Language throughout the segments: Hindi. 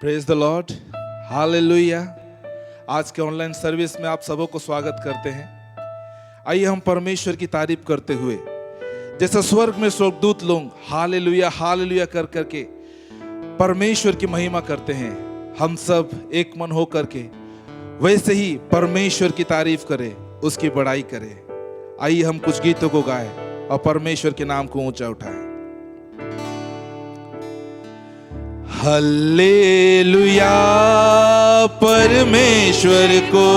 Praise the Lord, hallelujah. आज के ऑनलाइन सर्विस में आप सबों को स्वागत करते हैं। आइए हम परमेश्वर की तारीफ करते हुए, जैसे स्वर्ग में स्वर्गदूत लोग हालेलुया हालेलुया कर करके परमेश्वर की महिमा करते हैं, हम सब एक मन हो करके वैसे ही परमेश्वर की तारीफ करें, उसकी बड़ाई करें। आइए हम कुछ गीतों को गाएं और परमेश्वर के नाम को ऊंचा उठाएं। हल्लेलुया परमेश्वर को,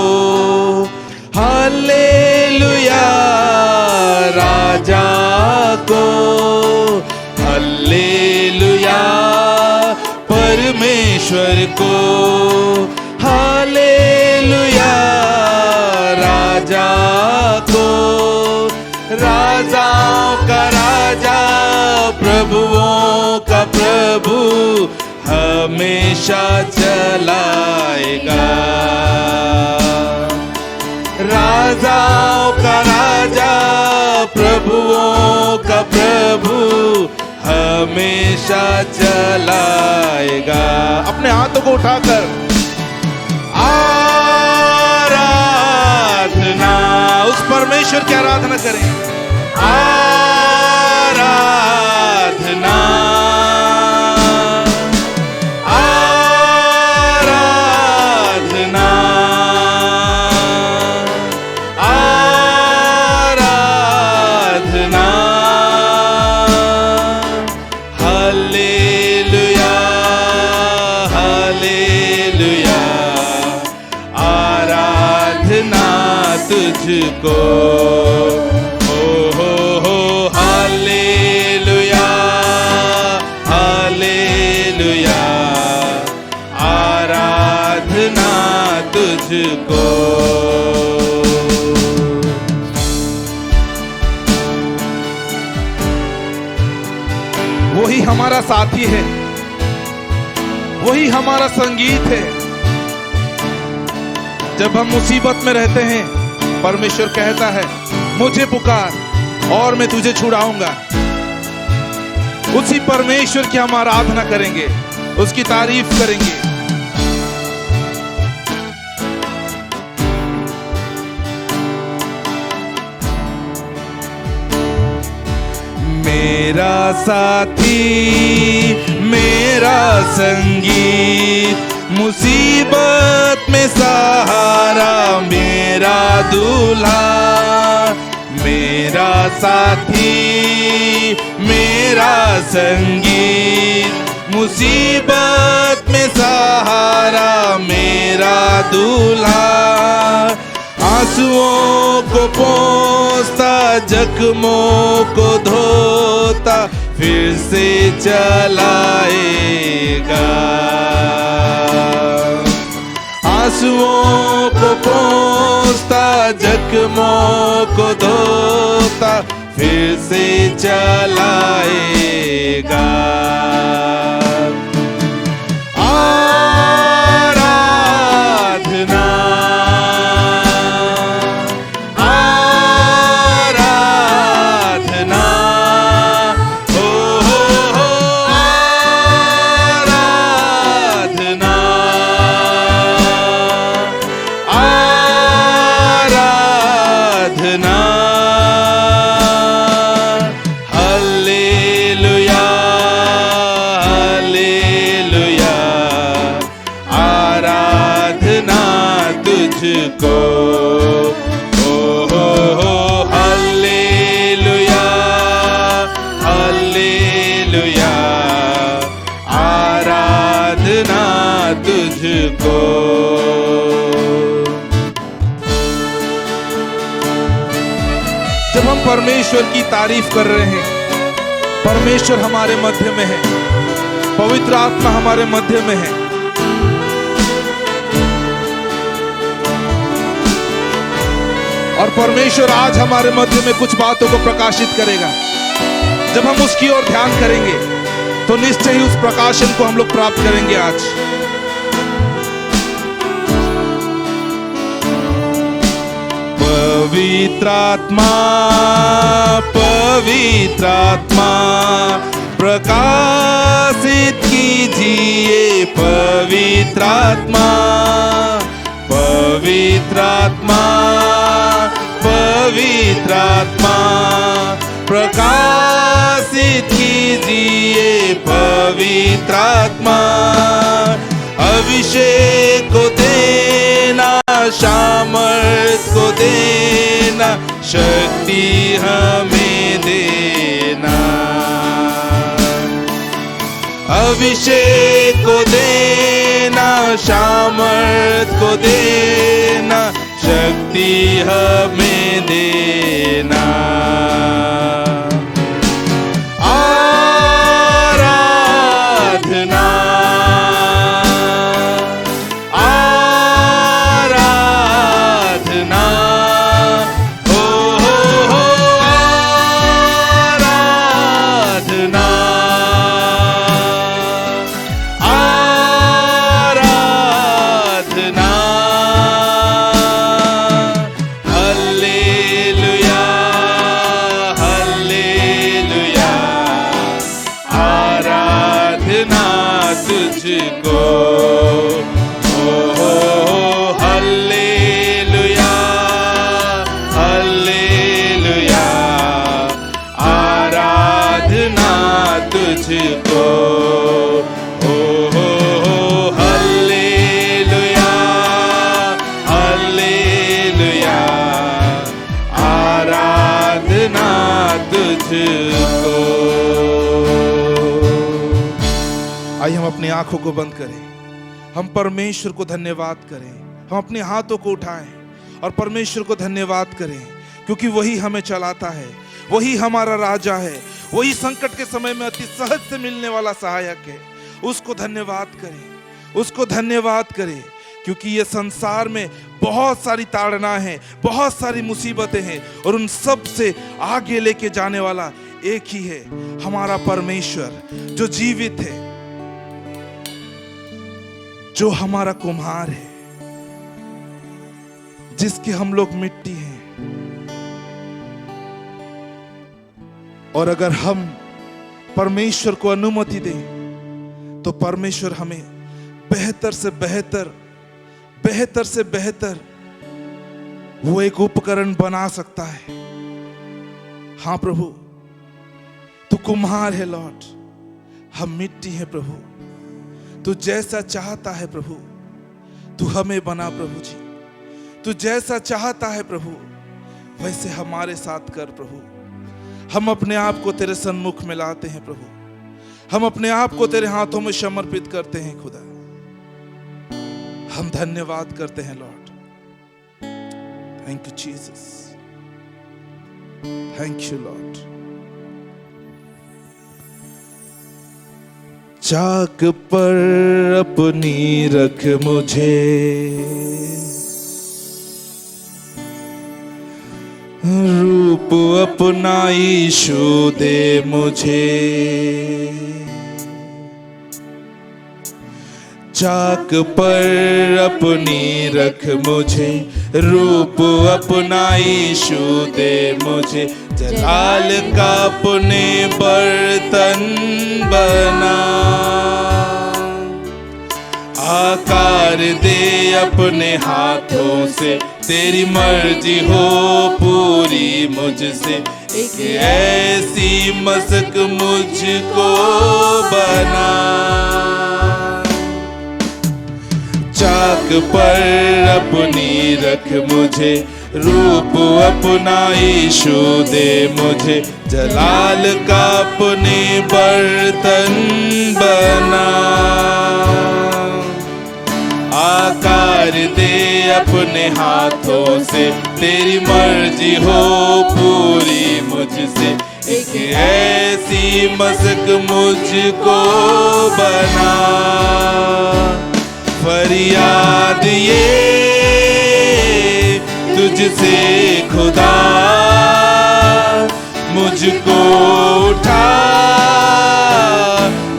हल्लेलुया राजा को, हल्लेलुया परमेश्वर को, हल्लेलुया राजा को। राजाओं का राजा, प्रभुओं का प्रभु हमेशा चलाएगा। राजाओं का राजा, प्रभुओं का प्रभु हमेशा चलाएगा। अपने हाथों को उठाकर आराधना, उस परमेश्वर की आराधना करें। आराधना तुझको, हो हालेलुया हालेलुया, आराधना तुझको। वही हमारा साथी है, वही हमारा संगीत है। जब हम मुसीबत में रहते हैं, परमेश्वर कहता है मुझे पुकार और मैं तुझे छुड़ाऊंगा। उसी परमेश्वर की हम आराधना करेंगे, उसकी तारीफ करेंगे। मेरा साथी, मेरा संगीत, मुसीबत में सहारा, मेरा दूल्हा, मेरा साथी, मेरा संगीत, मुसीबत में सहारा, मेरा दूल्हा। आंसुओं को पोंछता, जख्मों को धोता, फिर से चलाएगा। आंसुओं को पोंछता, जख्मों को धोता, फिर से चलाएगा। आराधना आराधना, हो आराधना आराधना। हल्लेलुया हल्लेलुया, आराधना तुझको। हो हल्लेलुया हल्लेलुया, आराधना तुझको। जब हम परमेश्वर की तारीफ कर रहे हैं, परमेश्वर हमारे मध्य में है, पवित्र आत्मा हमारे मध्य में है। और परमेश्वर आज हमारे मध्य में कुछ बातों को प्रकाशित करेगा। जब हम उसकी ओर ध्यान करेंगे तो निश्चय ही उस प्रकाशन को हम लोग प्राप्त करेंगे। आज पवित्र आत्मा, पवित्र आत्मा, प्रकाशित कीजिए पवित्र आत्मा, पवित्र आत्मा, पवित्र आत्मा, प्रकाशित कीजिए पवित्र आत्मा, अभिषेक को देना, सामर्थ को देना, शक्ति हमें देना, अभिषेक को देना, सामर्थ को देना, शक्ति हमें देना। आराधना, आराधना, हो आराधना, आराधना, हल्लेलुया, हल्लेलुया, आराधना तुझको, हो हल्लेलुया, हल्लेलुया, आराधना तुझको, हो हल्लेलुया, हल्लेलुया, आराधना तुझको। आइए हम अपनी आंखों को बंद करें, हम परमेश्वर को धन्यवाद करें, हम अपने हाथों को उठाएं और परमेश्वर को धन्यवाद करें, क्योंकि वही हमें चलाता है, वही हमारा राजा है, वही संकट के समय में अति सहज से मिलने वाला सहायक है। उसको धन्यवाद करें, उसको धन्यवाद करें, क्योंकि ये संसार में बहुत सारी ताड़ना है, बहुत सारी मुसीबतें हैं, और उन सब से आगे लेके जाने वाला एक ही है, हमारा परमेश्वर जो जीवित है, जो हमारा कुम्हार है, जिसके हम लोग मिट्टी हैं। और अगर हम परमेश्वर को अनुमति दें तो परमेश्वर हमें बेहतर से बेहतर, बेहतर से बेहतर वो एक उपकरण बना सकता है। हाँ प्रभु, तू कुम्हार है लॉर्ड, हम मिट्टी हैं प्रभु, तू जैसा चाहता है प्रभु तू हमें बना प्रभु जी, तू जैसा चाहता है प्रभु वैसे हमारे साथ कर प्रभु। हम अपने आप को तेरे सन्मुख में लाते हैं प्रभु, हम अपने आप को तेरे हाथों में समर्पित करते हैं खुदा। हम धन्यवाद करते हैं Lord. Thank you Jesus, thank you Lord. चाक पर अपनी रख मुझे, रूप अपना यीशु दे मुझे। चाक पर अपनी रख मुझे, रूप अपना यीशु दे मुझे। जलाल का अपने बर्तन बना, आकार दे अपने हाथों से, तेरी मर्जी हो पूरी मुझसे। एक ऐसी मशक मुझको बना, चाक पर अपनी रख मुझे, रूप अपना यीशु दे मुझे। जलाल का अपने बर्तन बना, आकार दे अपने हाथों से, तेरी मर्जी हो पूरी मुझसे। एक ऐसी मशक मुझको बना, फरियाद ये तुझसे खुदा, मुझको उठा,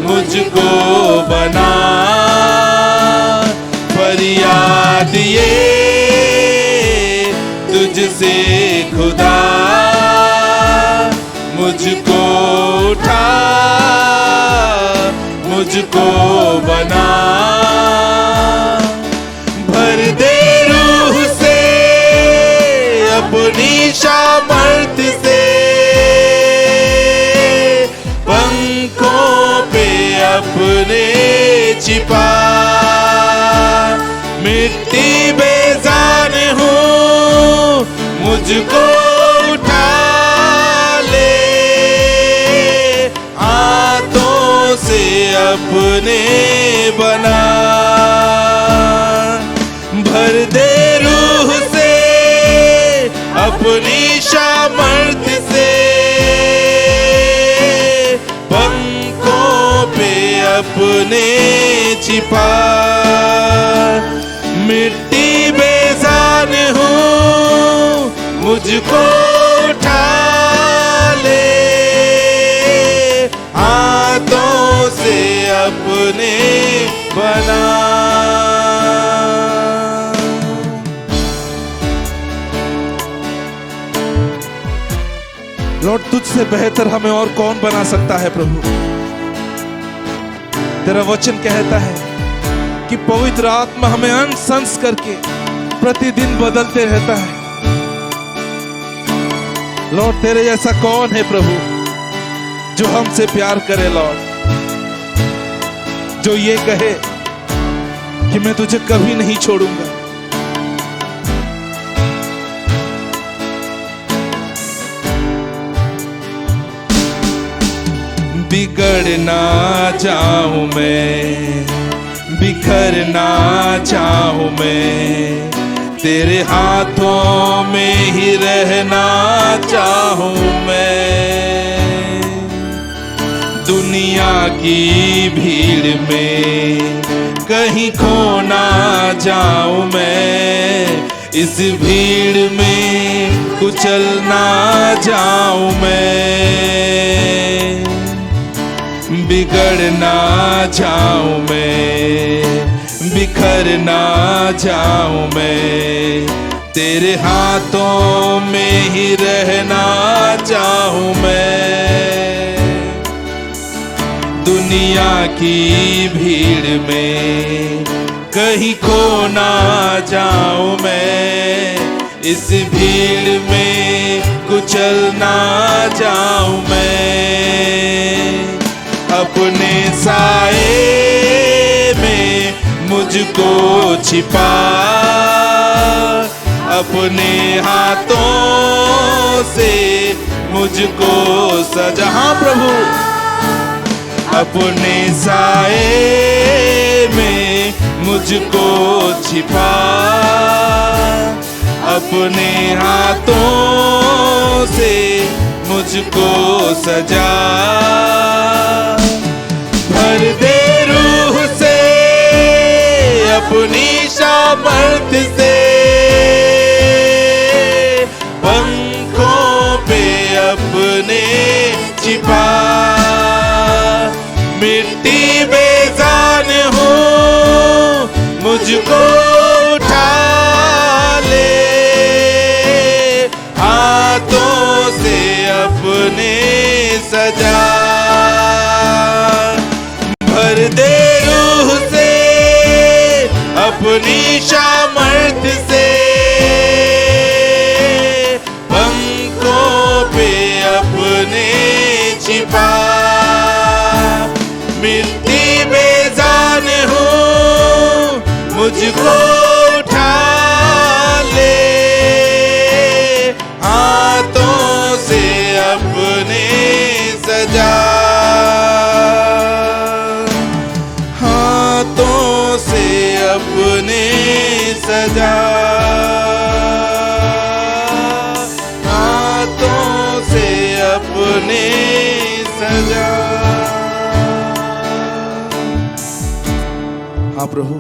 मुझको बना। फरियाद ये तुझसे खुदा, मुझको उठा, मुझको मुझको बना, भर दे रूह से अपनी सामर्थ से, पंखों पे अपने छिपा, मिट्टी बेजान हूँ मुझको उठा ले, हाथों से अपने बना, भर दे रूह से अपनी सामर्थ से, पंखों पे अपने छिपा, मिट्टी बेजान हूँ मुझको उठा ले, हाथों से अपने बना। लॉर्ड, तुझसे बेहतर हमें और कौन बना सकता है प्रभु। तेरा वचन कहता है कि पवित्र आत्मा हमें अंश अंश करके प्रतिदिन बदलते रहता है। लॉर्ड, तेरे जैसा कौन है प्रभु जो हमसे प्यार करे लॉर्ड, जो ये कहे कि मैं तुझे कभी नहीं छोड़ूंगा। बिगड़ ना जाऊं मैं, बिखर ना जाऊं मैं, तेरे हाथों में ही रहना चाहूं मैं। दुनिया की भीड़ में कहीं खो ना जाऊं मैं, इस भीड़ में कुचल ना जाऊं मैं। बिगड़ ना जाऊं मैं, बिखर ना जाऊं मैं, तेरे हाथों में ही रहना चाहूं मैं। दुनिया की भीड़ में कहीं खो ना जाऊं मैं, इस भीड़ में कुचल ना जाऊं मैं। अपने साए में मुझको छिपा, अपने हाथों से मुझको सजा। हाँ प्रभु, अपने साए में मुझको छिपा, अपने हाथों से मुझको सजा, भर दे रूह से अपनी सामर्थ से, पंखों पे अपने छिपा, मिट्टी बेजान हूँ मुझको उठा ले, हाथों से अपने सजा, भर दे रूह से अपनी सामर्थ से, पंखों पे अपने छिपा, मिट्टी बेजान हूँ मुझको उठा ले, हाथों से अपने सजा, हाथों से अपने सजा, हाथों से अपने सजा। हाँ प्रभु,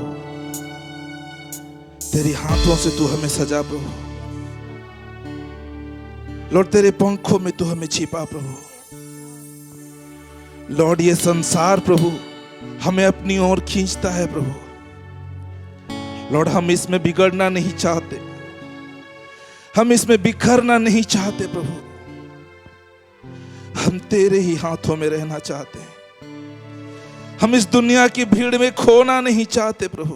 तेरे हाथों से तू हमें सजा प्रभु। लॉर्ड, तेरे पंखों में तू हमें छिपा प्रभु। लॉर्ड, ये संसार प्रभु हमें अपनी ओर खींचता है प्रभु। लॉर्ड, हम इसमें बिगड़ना नहीं चाहते, हम इसमें बिखरना नहीं चाहते प्रभु। हम तेरे ही हाथों में रहना चाहते हैं। हम इस दुनिया की भीड़ में खोना नहीं चाहते प्रभु।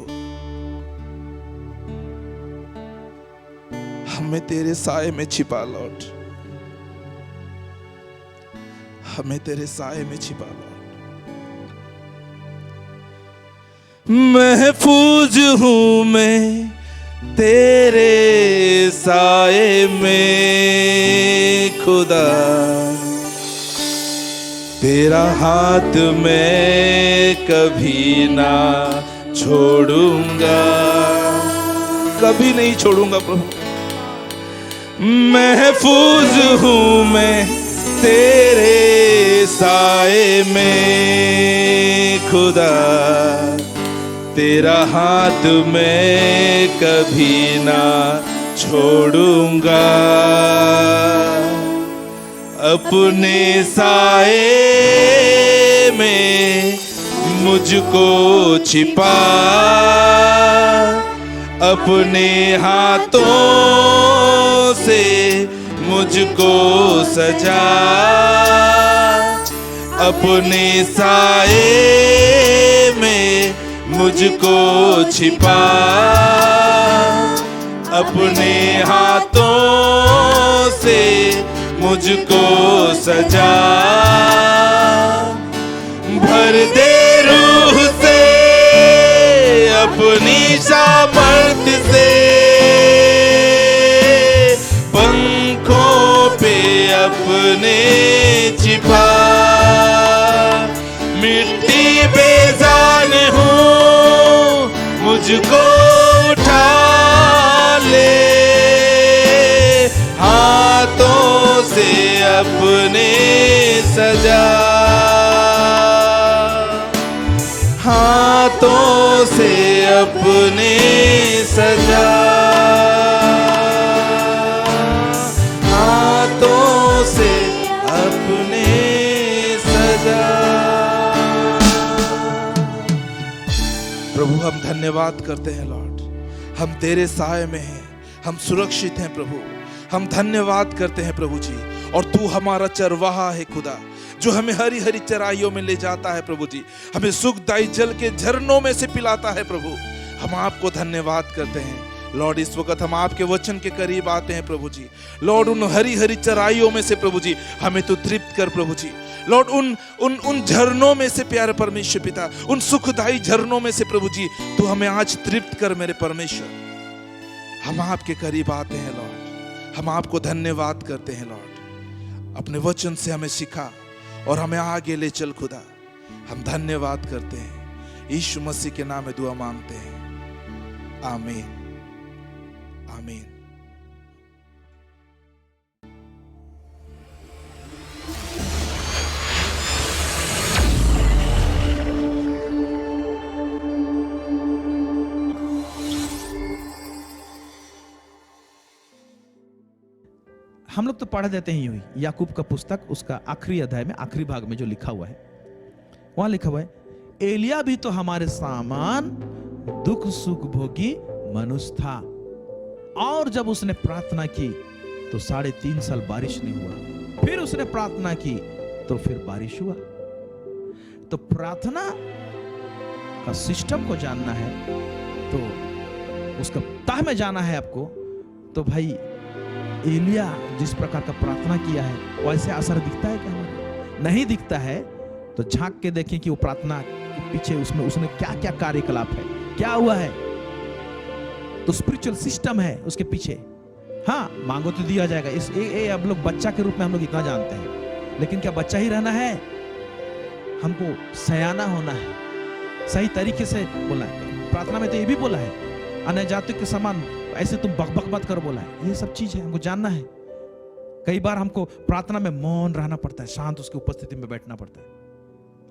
हमें तेरे साए में छिपा लौट, हमें तेरे साए में छिपा लौट। महफूज हूं मैं तेरे साए में खुदा, तेरा हाथ मैं कभी ना छोड़ूंगा, कभी नहीं छोड़ूंगा प्रभु। महफूज हूं मैं तेरे साए में खुदा, तेरा हाथ मैं कभी ना छोड़ूंगा। अपने साए में मुझको छिपा, अपने हाथों से मुझको सजा, अपने साए में मुझको छिपा, अपने हाथों से मुझको सजा। भर दे रूह से अपनी सामर्थ से, पंखों पे अपने छिपा। मिट्टी बेजान हूँ मुझको उठा ले, हाथों से अपने सजा, हाथों से अपने सजा, हाथों से अपने सजा। प्रभु हम धन्यवाद करते हैं लॉर्ड, हम तेरे साए में हैं, हम सुरक्षित हैं प्रभु। हम धन्यवाद करते हैं प्रभु जी। और तू हमारा चरवाहा है खुदा, जो हमें हरी हरी चराइयों में ले जाता है प्रभु जी, हमें सुखदायी जल के झरनों में से पिलाता है प्रभु। हम आपको धन्यवाद करते हैं लॉर्ड। इस वक्त हम आपके वचन के करीब आते हैं प्रभु जी। लॉर्ड उन हरी हरी चराइयों में से प्रभु जी हमें तू तृप्त कर प्रभु जी। लॉर्ड उन झरनों में से प्यारे परमेश्वर पिता, उन सुखदायी झरनों में से प्रभु जी तू हमें आज तृप्त कर मेरे परमेश्वर। हम आपके करीब आते हैं लॉर्ड, हम आपको धन्यवाद करते हैं लॉर्ड। अपने वचन से हमें सिखा और हमें आगे ले चल खुदा। हम धन्यवाद करते हैं, यीशु मसीह के नाम में दुआ मांगते हैं, आमीन आमीन। हम लोग तो पढ़ देते हैं यूं ही, याकूब का पुस्तक उसका आखिरी अध्याय में आखिरी भाग में जो लिखा हुआ है, वहां लिखा हुआ है, एलिया भी तो हमारे सामान दुख सुख भोगी मनुष्य था, और जब उसने प्रार्थना की तो 3.5 साल बारिश नहीं हुआ, फिर उसने प्रार्थना की तो फिर बारिश हुआ। तो प्रार्थना का सिस्टम को जानना है, तो उसका तह में जाना है आपको। तो भाई एलिया जिस प्रकार का प्रार्थना किया है वैसे असर दिखता है क्या हमारे? नहीं दिखता है। तो झांक के देखें कि वो प्रार्थना के पीछे उसने क्या क्या कार्यकलाप है, क्या हुआ है। तो स्पिरिचुअल सिस्टम है उसके पीछे। हाँ, मांगो तो दिया जाएगा। अब लोग बच्चा के रूप में हम लोग इतना जानते हैं, लेकिन क्या बच्चा ही रहना है? हमको सयाना होना है, सही तरीके से बोला है। प्रार्थना में तो ये भी बोला है, अन्य जातियों के समान ऐसे तुम बकबक मत करो बोला है। ये सब चीज है, हमको जानना है। कई बार हमको प्रार्थना में मौन रहना पड़ता है, शांत उसकी उपस्थिति में बैठना पड़ता है,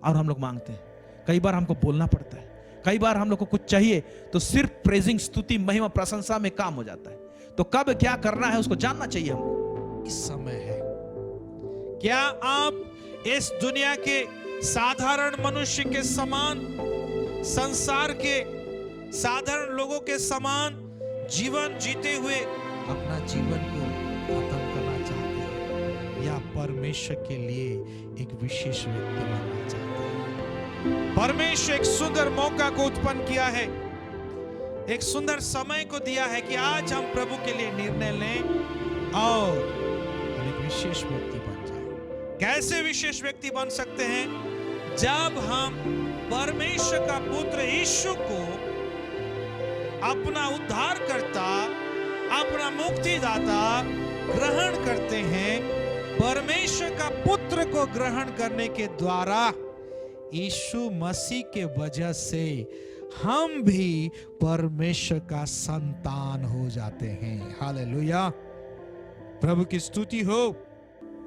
और हम लोग मांगते हैं। कई बार हमको बोलना पड़ता है, कई बार हम लोग को कुछ चाहिए तो सिर्फ प्रेजिंग, स्तुति, महिमा, प्रशंसा में काम हो जाता है। तो कब क्या करना है उसको जानना चाहिए हमको। इस समय है। क्या आप इस दुनिया के साधारण मनुष्य के समान, संसार के साधारण लोगों के समान जीवन जीते हुए अपना जीवन को खत्म करना चाहते हैं, या परमेश्वर के लिए एक विशेष व्यक्ति बनना चाहते हैं? परमेश्वर एक सुंदर मौका को उत्पन्न किया है, एक सुंदर समय को दिया है कि आज हम प्रभु के लिए निर्णय लें और हम एक विशेष व्यक्ति बन जाएं। कैसे विशेष व्यक्ति बन सकते हैं? जब हम परमेश्वर का पुत्र यीशु को अपना उद्धारकर्ता, अपना मुक्तिदाता ग्रहण करते हैं। परमेश्वर का पुत्र को ग्रहण करने के द्वारा यीशु मसीह के वजह से हम भी परमेश्वर का संतान हो जाते हैं। हालेलुया, प्रभु की स्तुति हो।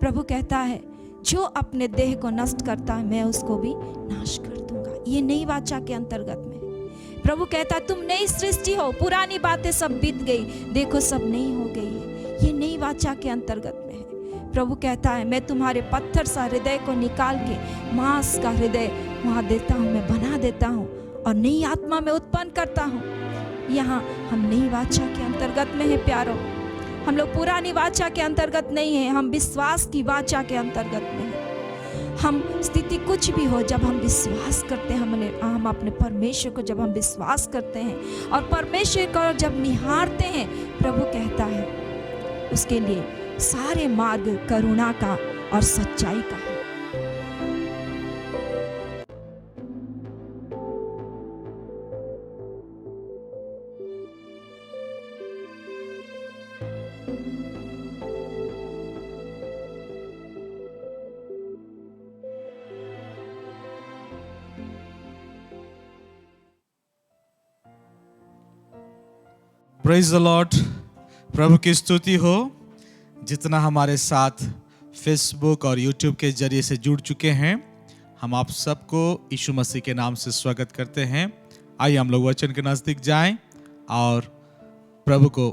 प्रभु कहता है, जो अपने देह को नष्ट करता है मैं उसको भी नाश कर दूंगा। ये नई वाचा के अंतर्गत में प्रभु कहता है, तुम नई सृष्टि हो, पुरानी बातें सब बीत गई, देखो सब नई हो गई है। ये नई वाचा के अंतर्गत में है। प्रभु कहता है, मैं तुम्हारे पत्थर सा हृदय को निकाल के मांस का हृदय वहां देता हूँ, मैं बना देता हूँ और नई आत्मा में उत्पन्न करता हूँ। यहाँ हम नई वाचा के अंतर्गत में है प्यारो। हम लोग पुरानी वाचा के अंतर्गत नहीं है, हम विश्वास की वाचा के अंतर्गत में है। हम स्थिति कुछ भी हो, जब हम विश्वास करते हैं, हम अपने परमेश्वर को जब हम विश्वास करते हैं और परमेश्वर को जब निहारते हैं, प्रभु कहता है उसके लिए सारे मार्ग करुणा का और सच्चाई का है। प्रेज द लॉर्ड, प्रभु की स्तुति हो। जितना हमारे साथ फेसबुक और यूट्यूब के जरिए से जुड़ चुके हैं, हम आप सबको यीशु मसीह के नाम से स्वागत करते हैं। आइए हम लोग वचन के नजदीक जाएं और प्रभु को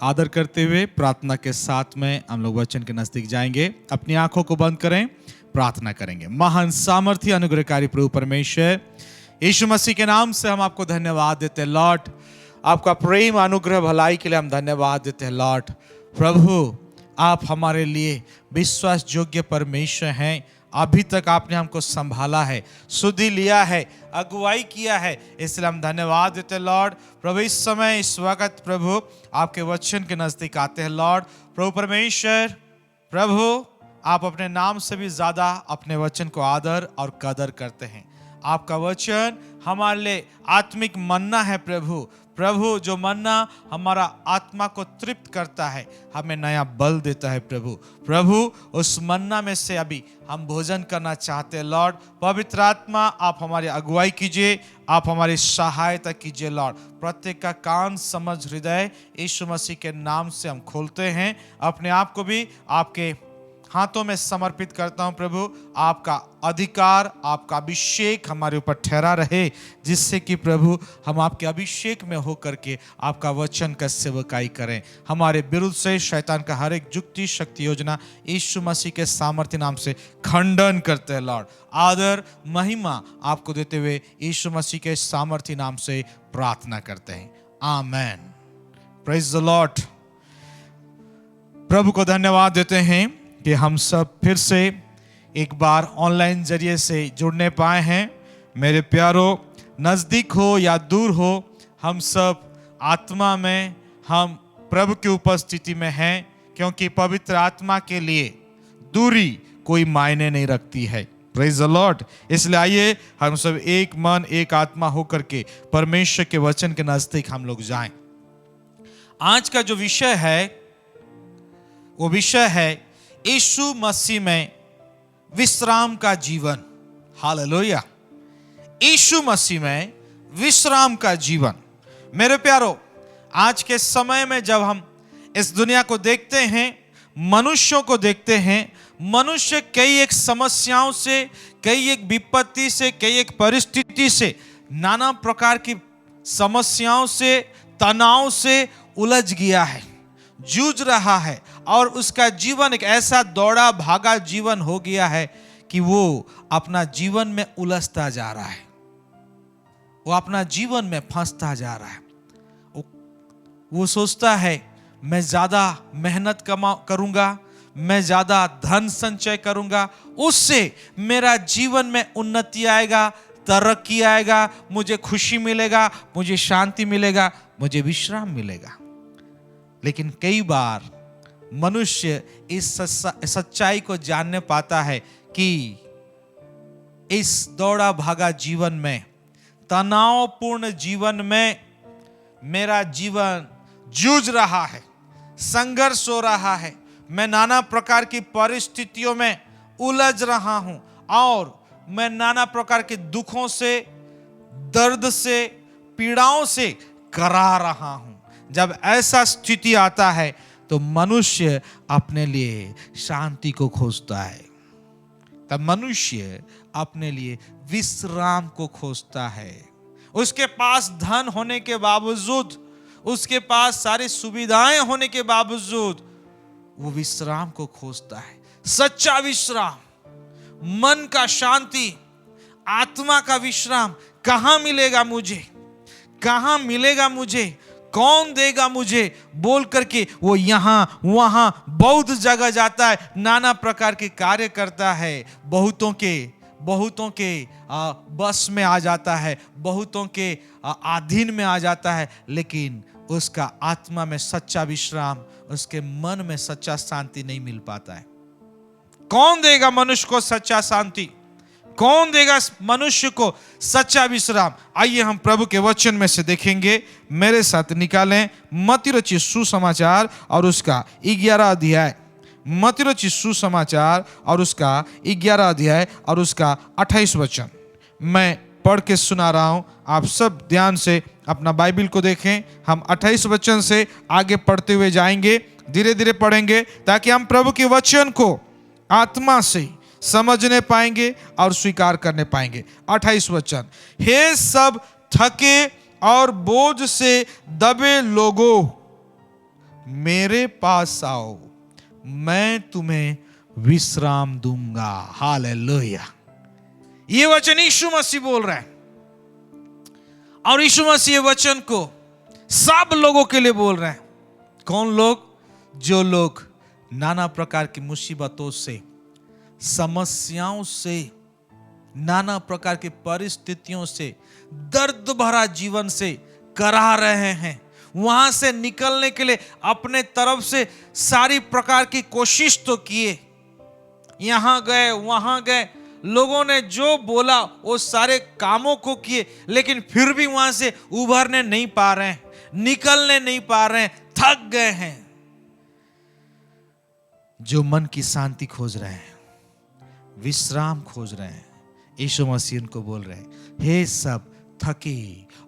आदर करते हुए प्रार्थना के साथ में हम लोग वचन के नजदीक जाएंगे। अपनी आंखों को बंद करें, प्रार्थना करेंगे। महान सामर्थी अनुग्रहकारी प्रभु परमेश्वर, यीशु मसीह के नाम से हम आपको धन्यवाद देते हैं लॉर्ड। आपका प्रेम, अनुग्रह, भलाई के लिए हम धन्यवाद देते हैं लॉर्ड। प्रभु, आप हमारे लिए विश्वास योग्य परमेश्वर हैं। अभी तक आपने हमको संभाला है, सुधि लिया है, अगुवाई किया है, इसलिए हम धन्यवाद देते हैं लॉर्ड। प्रभु, इस समय इस वक्त प्रभु आपके वचन के नजदीक आते हैं लॉर्ड। प्रभु परमेश्वर, प्रभु आप अपने नाम से भी ज्यादा अपने वचन को आदर और कदर करते हैं। आपका वचन हमारे लिए आत्मिक मन्ना है प्रभु। प्रभु, जो मन्ना हमारा आत्मा को तृप्त करता है, हमें नया बल देता है प्रभु। प्रभु, उस मन्ना में से अभी हम भोजन करना चाहते हैं लॉर्ड। पवित्र आत्मा, आप हमारी अगुवाई कीजिए, आप हमारी सहायता कीजिए लॉर्ड। प्रत्येक का कान, समझ, हृदय यीशु मसीह के नाम से हम खोलते हैं। अपने आप को भी आपके हाथों में समर्पित करता हूं प्रभु। आपका अधिकार, आपका अभिषेक हमारे ऊपर ठहरा रहे, जिससे कि प्रभु हम आपके अभिषेक में होकर के आपका वचन का सेवकाई करें। हमारे विरुद्ध से शैतान का हर एक युक्ति, शक्ति, योजना यीशु मसीह के सामर्थ्य नाम से खंडन करते हैं लॉर्ड। आदर, महिमा आपको देते हुए यीशु मसीह के सामर्थ्य नाम से प्रार्थना करते हैं, आमेन। Praise the Lord. प्रभु को धन्यवाद देते हैं कि हम सब फिर से एक बार ऑनलाइन जरिए से जुड़ने पाए हैं। मेरे प्यारो, नज़दीक हो या दूर हो, हम सब आत्मा में हम प्रभु की उपस्थिति में हैं, क्योंकि पवित्र आत्मा के लिए दूरी कोई मायने नहीं रखती है। Praise the Lord. इसलिए आइए हम सब एक मन, एक आत्मा होकर के परमेश्वर के वचन के नज़दीक हम लोग जाएं। आज का जो विषय है वो विषय है यीशु मसीह में विश्राम का जीवन। हालेलुया। यीशु मसीह में विश्राम का जीवन। मेरे प्यारो, आज के समय में जब हम इस दुनिया को देखते हैं, मनुष्यों को देखते हैं, मनुष्य कई एक समस्याओं से, कई एक विपत्ति से, कई एक परिस्थिति से, नाना प्रकार की समस्याओं से, तनाव से उलझ गया है, जूझ रहा है, और उसका जीवन एक ऐसा दौड़ा भागा जीवन हो गया है कि वो अपना जीवन में उलझता जा रहा है, वो अपना जीवन में फंसता जा रहा है। वो सोचता है मैं ज्यादा मेहनत करूंगा, मैं ज्यादा धन संचय करूंगा, उससे मेरा जीवन में उन्नति आएगा, तरक्की आएगा, मुझे खुशी मिलेगा, मुझे शांति मिलेगा, मुझे विश्राम मिलेगा। लेकिन कई बार मनुष्य इस सच्चाई को जानने पाता है कि इस दौड़ा भागा जीवन में, तनावपूर्ण जीवन में मेरा जीवन जूझ रहा है, संघर्ष हो रहा है, मैं नाना प्रकार की परिस्थितियों में उलझ रहा हूं और मैं नाना प्रकार के दुखों से, दर्द से, पीड़ाओं से करा रहा हूं। जब ऐसा स्थिति आता है तो मनुष्य अपने लिए शांति को खोजता है, तब मनुष्य अपने लिए विश्राम को खोजता है। उसके पास धन होने के बावजूद, उसके पास सारी सुविधाएं होने के बावजूद वो विश्राम को खोजता है। सच्चा विश्राम, मन का शांति, आत्मा का विश्राम कहां मिलेगा मुझे, कहां मिलेगा मुझे, कौन देगा मुझे बोल करके वो यहां वहां बहुत जगह जाता है, नाना प्रकार के कार्य करता है, बहुतों के बस में आ जाता है, बहुतों के अधीन में आ जाता है, लेकिन उसका आत्मा में सच्चा विश्राम, उसके मन में सच्चा शांति नहीं मिल पाता है। कौन देगा मनुष्य को सच्चा शांति, कौन देगा मनुष्य को सच्चा विश्राम? आइए हम प्रभु के वचन में से देखेंगे। मेरे साथ निकालें मत्ती रचित सुसमाचार और उसका 11 अध्याय, मत्ती रचित सुसमाचार और उसका 11 अध्याय और उसका 28 वचन। मैं पढ़ के सुना रहा हूं, आप सब ध्यान से अपना बाइबिल को देखें। हम 28 वचन से आगे पढ़ते हुए जाएंगे, धीरे धीरे पढ़ेंगे ताकि हम प्रभु के वचन को आत्मा से समझने पाएंगे और स्वीकार करने पाएंगे। 28 वचन, हे सब थके और बोझ से दबे लोगों, मेरे पास आओ, मैं तुम्हें विश्राम दूंगा। हालेलुया। ये वचन यीशु मसीह बोल रहे हैं और यीशु मसीह ये वचन को सब लोगों के लिए बोल रहे हैं। कौन लोग? जो लोग नाना प्रकार की मुसीबतों से, समस्याओं से, नाना प्रकार की परिस्थितियों से, दर्द भरा जीवन से करा रहे हैं, वहां से निकलने के लिए अपने तरफ से सारी प्रकार की कोशिश तो किए, यहां गए वहां गए, लोगों ने जो बोला वो सारे कामों को किए, लेकिन फिर भी वहां से उभरने नहीं पा रहे हैं, निकलने नहीं पा रहे हैं, थक गए हैं। जो मन की शांति खोज रहे हैं, विश्राम खोज रहे हैं, यीशु मसीह उनको बोल रहे हैं, हे सब थके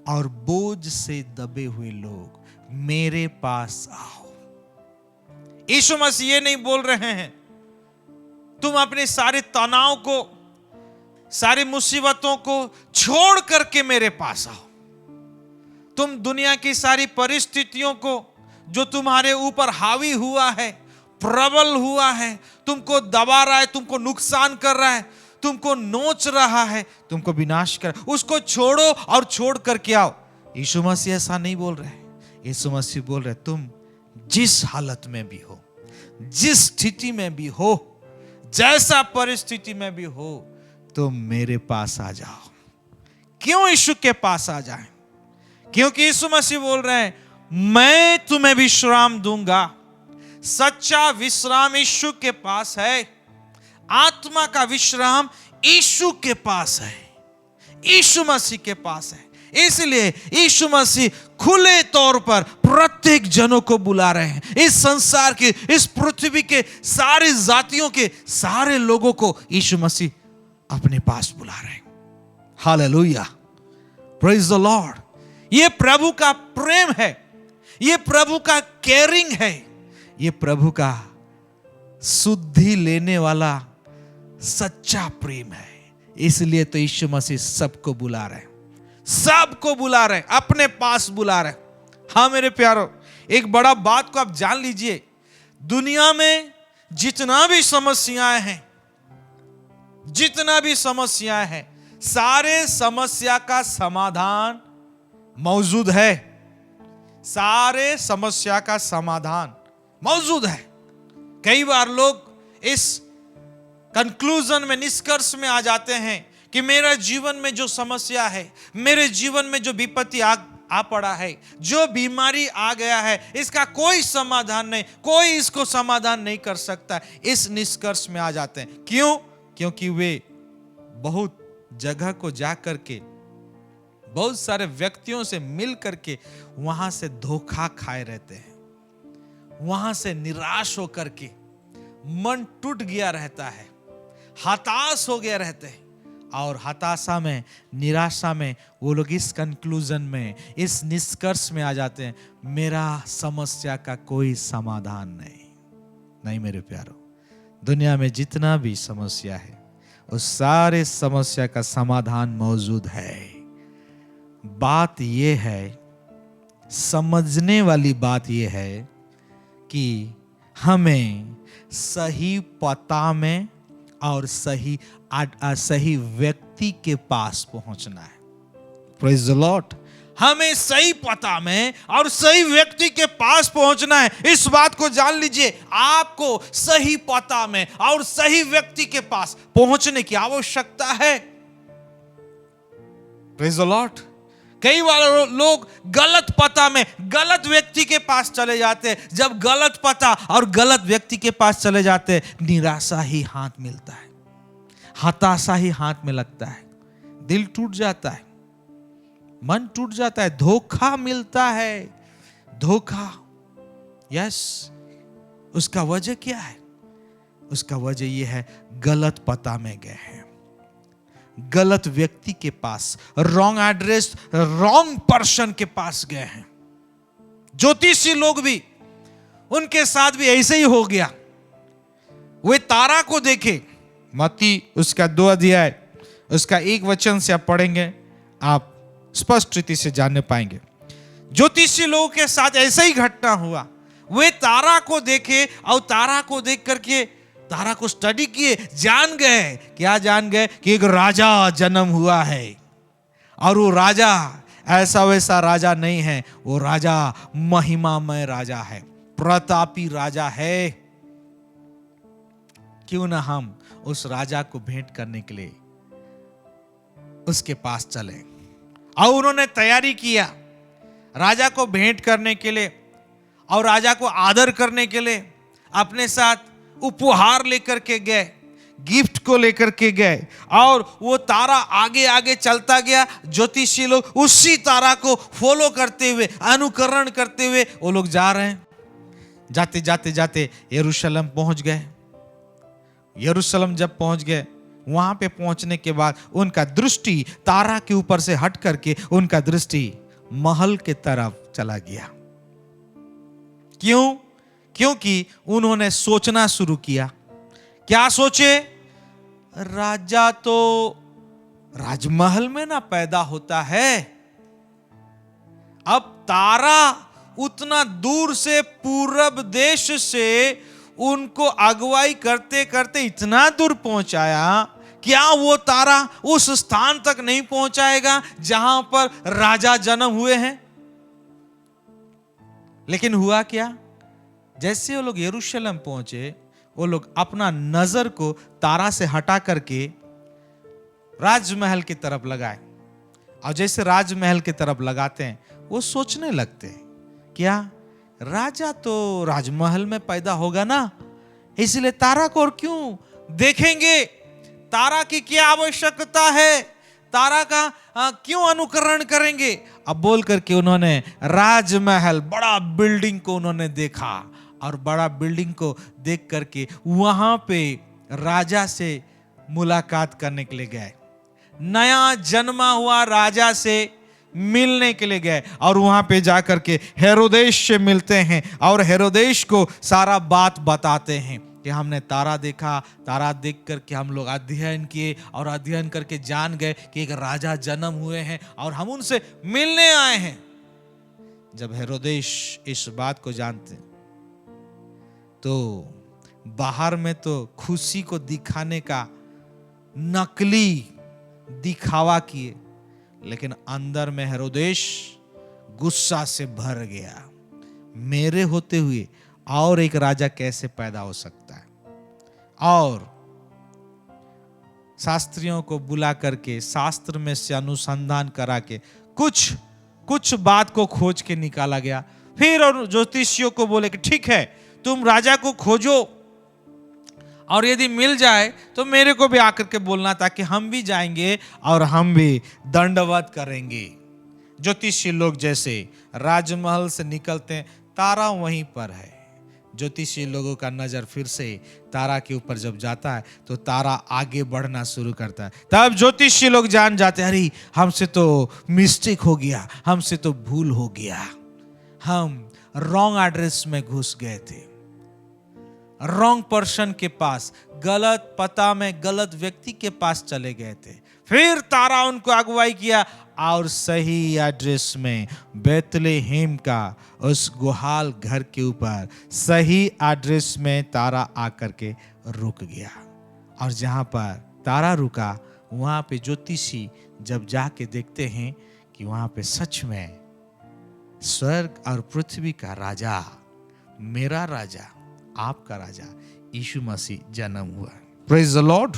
और बोझ से दबे हुए लोग, मेरे पास आओ। यीशु मसीह ये नहीं बोल रहे हैं तुम अपने सारे तनाव को, सारी मुसीबतों को छोड़ करके मेरे पास आओ। तुम दुनिया की सारी परिस्थितियों को जो तुम्हारे ऊपर हावी हुआ है, प्रबल हुआ है, तुमको दबा रहा है, तुमको नुकसान कर रहा है, तुमको नोच रहा है, तुमको विनाश कर, उसको छोड़ो और छोड़ करके आओ। यीशु मसीह ऐसा नहीं बोल रहे। यीशु मसीह बोल रहे तुम जिस हालत में भी हो, जिस स्थिति में भी हो, जैसा परिस्थिति में भी हो, तुम मेरे पास आ जाओ। क्यों यीशु के पास आ जाए? क्योंकि यीशु मसीह बोल रहे हैं मैं तुम्हें विश्राम दूंगा। सच्चा विश्राम यीशु के पास है, आत्मा का विश्राम यीशु के पास है, यीशु मसीह के पास है। इसलिए यीशु मसीह खुले तौर पर प्रत्येक जनों को बुला रहे हैं। इस संसार के, इस पृथ्वी के सारी जातियों के सारे लोगों को यीशु मसीह अपने पास बुला रहे हैं। Hallelujah, praise the Lord. ये प्रभु का प्रेम है, ये प्रभु का केयरिंग है, ये प्रभु का शुद्धि लेने वाला सच्चा प्रेम है। इसलिए तो यीशु मसीह सबको बुला रहे हैं, सबको बुला रहे हैं, अपने पास बुला रहे हैं। हाँ मेरे प्यारो, एक बड़ा बात को आप जान लीजिए, दुनिया में जितना भी समस्याएं हैं, जितना भी समस्याएं हैं, सारे समस्या का समाधान मौजूद है। सारे समस्या का समाधान मौजूद है। कई बार लोग इस कंक्लूजन में, निष्कर्ष में आ जाते हैं कि मेरा जीवन में जो समस्या है, मेरे जीवन में जो विपत्ति आ पड़ा है, जो बीमारी आ गया है, इसका कोई समाधान नहीं, कोई इसको समाधान नहीं कर सकता। इस निष्कर्ष में आ जाते हैं। क्यों? क्योंकि वे बहुत जगह को जा करके, बहुत सारे व्यक्तियों से मिल करके वहां से धोखा खाए रहते हैं, वहां से निराश होकर के मन टूट गया रहता है, हताश हो गया रहते हैं, और हताशा में, निराशा में वो लोग इस कंक्लूजन में, इस निष्कर्ष में आ जाते हैं, मेरा समस्या का कोई समाधान नहीं मेरे प्यारो, दुनिया में जितना भी समस्या है उस सारे समस्या का समाधान मौजूद है। बात ये है, समझने वाली बात ये है कि हमें सही पता में और सही व्यक्ति के पास पहुंचना है। Praise the Lord. हमें सही पता में और सही व्यक्ति के पास पहुंचना है। इस बात को जान लीजिए, आपको सही पता में और सही व्यक्ति के पास पहुंचने की आवश्यकता है। Praise the Lord. कई बार लोग गलत पता में गलत व्यक्ति के पास चले जाते हैं। जब गलत पता और गलत व्यक्ति के पास चले जाते हैं, निराशा ही हाथ मिलता है, हताशा ही हाथ में लगता है, दिल टूट जाता है, मन टूट जाता है, धोखा मिलता है, धोखा। यस, उसका वजह क्या है? उसका वजह यह है, गलत पता में गए हैं, गलत व्यक्ति के पास, रॉन्ग एड्रेस, रॉन्ग पर्सन के पास गए हैं। ज्योतिषी लोग भी, उनके साथ भी ऐसे ही हो गया। वे तारा को देखे, मत्ती उसका 2 अध्याय उसका 1 वचन से आप पढ़ेंगे, आप स्पष्ट रीति से जानने पाएंगे। ज्योतिषी लोगों के साथ ऐसा ही घटना हुआ। वे तारा को देखे और तारा को देख करके तारा को स्टडी किए, जान गए। क्या जान गए? कि एक राजा जन्म हुआ है, और वो राजा ऐसा वैसा राजा नहीं है, वो राजा महिमामय राजा है, प्रतापी राजा है। क्यों ना हम उस राजा को भेंट करने के लिए उसके पास चले। और उन्होंने तैयारी किया राजा को भेंट करने के लिए, और राजा को आदर करने के लिए अपने साथ उपहार लेकर के गए, गिफ्ट को लेकर के गए, और वो तारा आगे आगे चलता गया। ज्योतिषी लोग उसी तारा को फॉलो करते हुए, अनुकरण करते हुए वो लोग जा रहे हैं। जाते जाते जाते यरूशलेम पहुंच गए। यरूशलेम जब पहुंच गए, वहां पे पहुंचने के बाद उनका दृष्टि तारा के ऊपर से हट करके उनका दृष्टि महल के तरफ चला गया। क्यों? क्योंकि उन्होंने सोचना शुरू किया। क्या सोचे? राजा तो राजमहल में ना पैदा होता है, अब तारा उतना दूर से पूरब देश से उनको अगुवाई करते करते इतना दूर पहुंचाया, क्या वो तारा उस स्थान तक नहीं पहुंचाएगा जहां पर राजा जन्म हुए हैं? लेकिन हुआ क्या? जैसे वो लोग यरूशलेम पहुंचे, वो लोग अपना नजर को तारा से हटा करके राजमहल की तरफ लगाए, और जैसे राजमहल की तरफ लगाते हैं, वो सोचने लगते हैं, क्या राजा तो राजमहल में पैदा होगा ना, इसलिए तारा को और क्यों देखेंगे? तारा की क्या आवश्यकता है? तारा का क्यों अनुकरण करेंगे? अब बोल करके उन्होंने राजमहल, बड़ा बिल्डिंग को उन्होंने देखा, और बड़ा बिल्डिंग को देख करके वहां पे राजा से मुलाकात करने के लिए गए। नया जन्मा हुआ राजा से मिलने के लिए गए, और वहां पे जाकर के हेरोदेश से मिलते हैं, और हेरोदेश को सारा बात बताते हैं कि हमने तारा देखा, तारा देख करके हम लोग अध्ययन किए, और अध्ययन करके जान गए कि एक राजा जन्म हुए हैं, और हम उनसे मिलने आए हैं। जब हेरोदेश इस बात को जानते तो बाहर में तो खुशी को दिखाने का नकली दिखावा किए, लेकिन अंदर में हेरोदेश गुस्सा से भर गया। मेरे होते हुए और एक राजा कैसे पैदा हो सकता है। और शास्त्रियों को बुला करके शास्त्र में से अनुसंधान करा के कुछ बात को खोज के निकाला गया। फिर और ज्योतिषियों को बोले कि ठीक है, तुम राजा को खोजो और यदि मिल जाए तो मेरे को भी आकर के बोलना, ताकि हम भी जाएंगे और हम भी दंडवत करेंगे। ज्योतिषी लोग जैसे राजमहल से निकलते हैं, तारा वहीं पर है। ज्योतिषी लोगों का नजर फिर से तारा के ऊपर जब जाता है तो तारा आगे बढ़ना शुरू करता है। तब ज्योतिषी लोग जान जाते हैं, अरे हमसे तो मिस्टेक हो गया, हमसे तो भूल हो गया, हम रॉन्ग एड्रेस में घुस गए थे, रॉन्ग पर्सन के पास, गलत पता में गलत व्यक्ति के पास चले गए थे। फिर तारा उनको अगुवाई किया और सही एड्रेस में बेतलेहेम का उस गुहाल घर के ऊपर सही एड्रेस में तारा आकर के रुक गया। और जहां पर तारा रुका वहां पे ज्योतिषी जब जाके देखते हैं कि वहां पे सच में स्वर्ग और पृथ्वी का राजा, मेरा राजा, आपका राजा यीशु मसीह जन्म हुआ। Praise the Lord,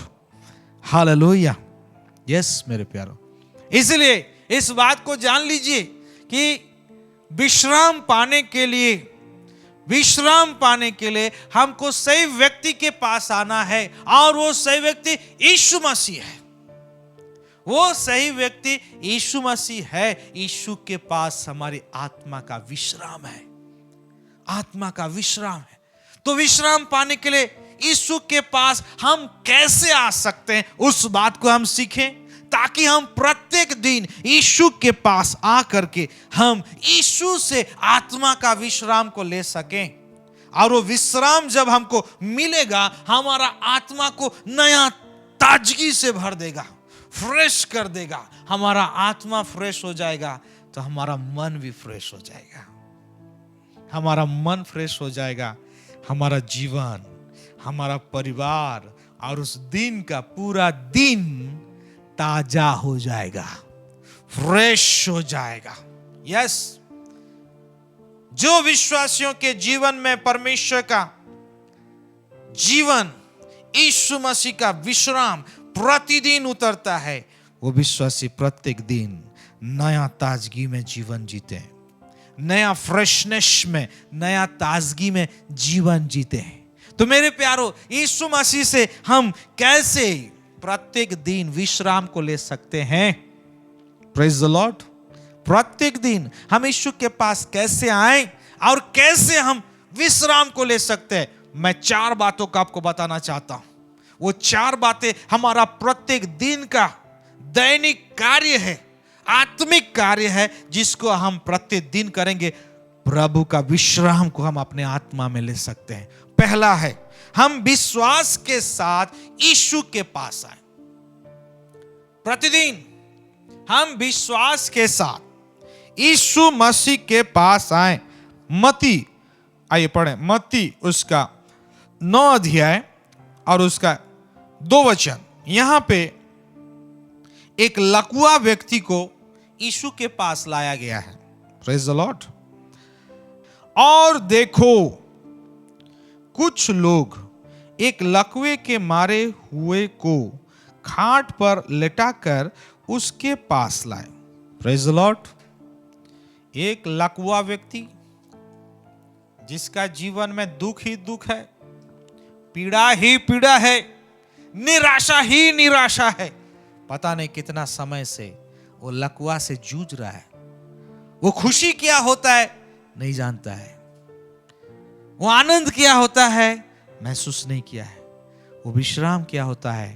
hallelujah. Yes मेरे प्यारो, इसलिए इस बात को जान लीजिए कि विश्राम पाने के लिए हमको सही व्यक्ति के पास आना है, और वो सही व्यक्ति यीशु मसीह है। वो सही व्यक्ति यीशु मसीह है। यीशु के पास हमारी आत्मा का विश्राम है, आत्मा का विश्राम है। तो विश्राम पाने के लिए यीशु के पास हम कैसे आ सकते हैं, उस बात को हम सीखें, ताकि हम प्रत्येक दिन यीशु के पास आकर के हम यीशु से आत्मा का विश्राम को ले सकें। और वो विश्राम जब हमको मिलेगा, हमारा आत्मा को नया ताजगी से भर देगा, फ्रेश कर देगा। हमारा आत्मा फ्रेश हो जाएगा तो हमारा मन भी फ्रेश हो जाएगा। हमारा मन फ्रेश हो जाएगा, हमारा जीवन, हमारा परिवार और उस दिन का पूरा दिन ताजा हो जाएगा, फ्रेश हो जाएगा। यस, जो विश्वासियों के जीवन में परमेश्वर का जीवन, यीशु मसीह का विश्राम प्रतिदिन उतरता है, वो विश्वासी प्रत्येक दिन नया ताजगी में जीवन जीते हैं, नया फ्रेशनेस में, नया ताजगी में जीवन जीते हैं। तो मेरे प्यारो, यीशु मसीह से हम कैसे प्रत्येक दिन विश्राम को ले सकते हैं? Praise the Lord. प्रत्येक दिन हम यीशु के पास कैसे आएं और कैसे हम विश्राम को ले सकते हैं, मैं 4 बातों का आपको बताना चाहता हूं। वो 4 बातें हमारा प्रत्येक दिन का दैनिक कार्य है, आत्मिक कार्य है, जिसको हम प्रत्येक दिन करेंगे, प्रभु का विश्राम को हम अपने आत्मा में ले सकते हैं। पहला है, हम विश्वास के साथ यीशु के पास आए। प्रतिदिन हम विश्वास के साथ यीशु मसीह के पास आए। मत्ती, आइए पढ़ें, मत्ती उसका 9 अध्याय और उसका 2 वचन। यहां पे एक लकवा व्यक्ति को यीशु के पास लाया गया है। Praise the Lord. और देखो, कुछ लोग एक लकवे के मारे हुए को खाट पर लेटाकर उसके पास लाए। Praise the Lord. एक लकवा व्यक्ति जिसका जीवन में दुख ही दुख है, पीड़ा ही पीड़ा है, निराशा ही निराशा है। पता नहीं कितना समय से वो लकवा से जूझ रहा है। वो खुशी क्या होता है नहीं जानता है, वो आनंद क्या होता है महसूस नहीं किया है, वो विश्राम क्या होता है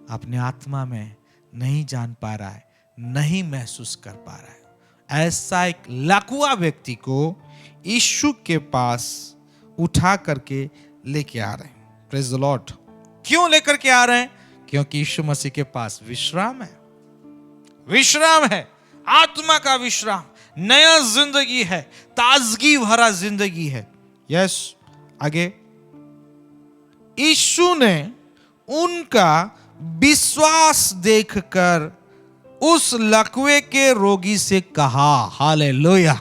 अपने आत्मा में नहीं जान पा रहा है, नहीं महसूस कर पा रहा है। ऐसा एक लकवा व्यक्ति को यीशु के पास उठा करके लेके आ रहे हैं। Praise the Lord. क्यों लेकर के आ रहे हैं? क्योंकि यीशु मसीह के पास विश्राम है, विश्राम है, आत्मा का विश्राम, नया जिंदगी है, ताजगी भरा जिंदगी है। यस, आगे यीशु ने उनका विश्वास देखकर उस लकवे के रोगी से कहा, हालेलुया।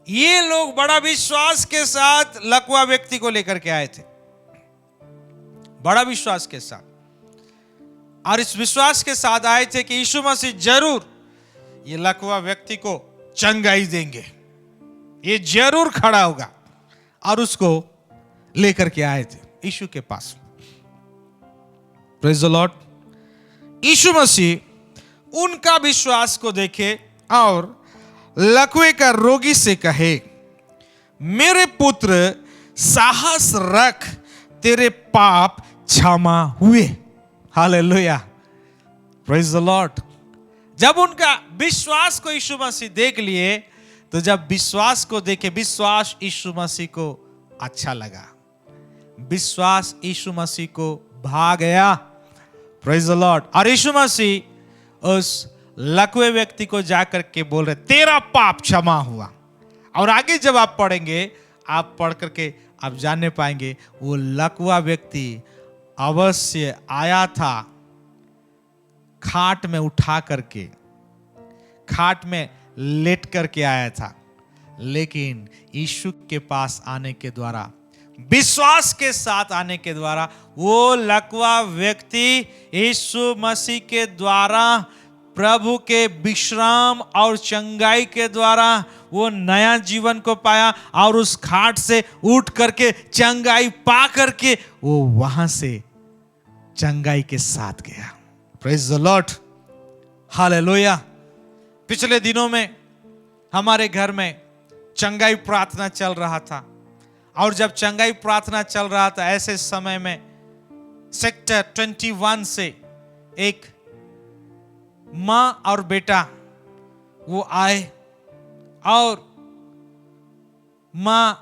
ये लोग बड़ा विश्वास के साथ लकवा व्यक्ति को लेकर के आए थे, बड़ा विश्वास के साथ, और इस विश्वास के साथ आए थे कि यीशु मसीह जरूर ये लकवा व्यक्ति को चंगाई देंगे, ये जरूर खड़ा होगा, और उसको लेकर के आए थे यीशु के पास। Praise the Lord. Yeshu Masih उनका विश्वास को देखे और लकवे का रोगी से कहे, मेरे पुत्र साहस रख, तेरे पाप क्षमा हुए। Hallelujah, praise the Lord. जब उनका विश्वास को यीशु मसीह देख लिए, तो जब विश्वास को देखे, विश्वास यीशु मसीह को अच्छा लगा, विश्वास यीशु मसीह को भा गया। Praise the Lord. और यीशु मसीह उस लकवे व्यक्ति को जाकर के बोल रहे, तेरा पाप क्षमा हुआ। और आगे जब आप पढ़ेंगे, आप पढ़ करके आप जानने पाएंगे वो लकवा व्यक्ति अवश्य आया था खाट में उठा करके, खाट में लेट करके आया था, लेकिन यीशु के पास आने के द्वारा, विश्वास के साथ आने के द्वारा, वो लकवा व्यक्ति यीशु मसीह के द्वारा, प्रभु के विश्राम और चंगाई के द्वारा वो नया जीवन को पाया, और उस खाट से उठ करके चंगाई पा करके वो वहां से चंगाई के साथ गया। Praise the Lord, hallelujah. पिछले दिनों में हमारे घर में चंगाई प्रार्थना चल रहा था, और जब चंगाई प्रार्थना चल रहा था, ऐसे समय में सेक्टर 21 से एक मां और बेटा वो आए, और मां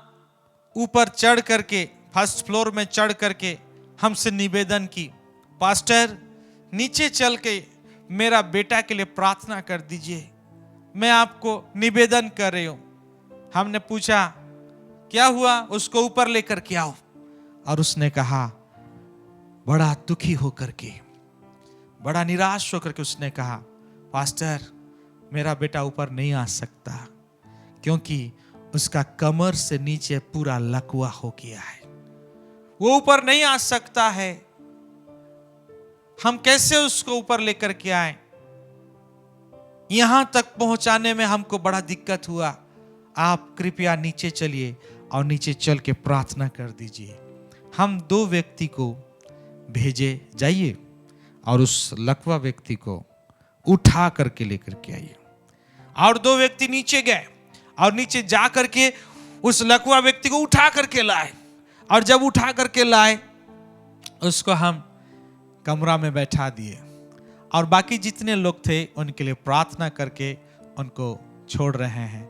ऊपर चढ़ करके, फर्स्ट फ्लोर में चढ़ करके हमसे निवेदन की, पास्टर नीचे चल के मेरा बेटा के लिए प्रार्थना कर दीजिए, मैं आपको निवेदन कर रही हूं। हमने पूछा क्या हुआ, उसको ऊपर लेकर के आओ। और उसने कहा, बड़ा दुखी होकर के, बड़ा निराश होकर के उसने कहा, पास्टर मेरा बेटा ऊपर नहीं आ सकता, क्योंकि उसका कमर से नीचे पूरा लकवा हो गया है, वो ऊपर नहीं आ सकता है, हम कैसे उसको ऊपर लेकर के आए, यहां तक पहुंचाने में हमको बड़ा दिक्कत हुआ, आप कृपया नीचे चलिए और नीचे चल के प्रार्थना कर दीजिए। हम 2 व्यक्ति को भेजे, जाइए और उस लकवा व्यक्ति को उठा करके लेकर के आइए। और 2 व्यक्ति नीचे गए और नीचे जा करके उस लकवा व्यक्ति को उठा करके लाए, और जब उठा करके लाए उसको हम कमरा में बैठा दिए, और बाकी जितने लोग थे उनके लिए प्रार्थना करके उनको छोड़ रहे हैं।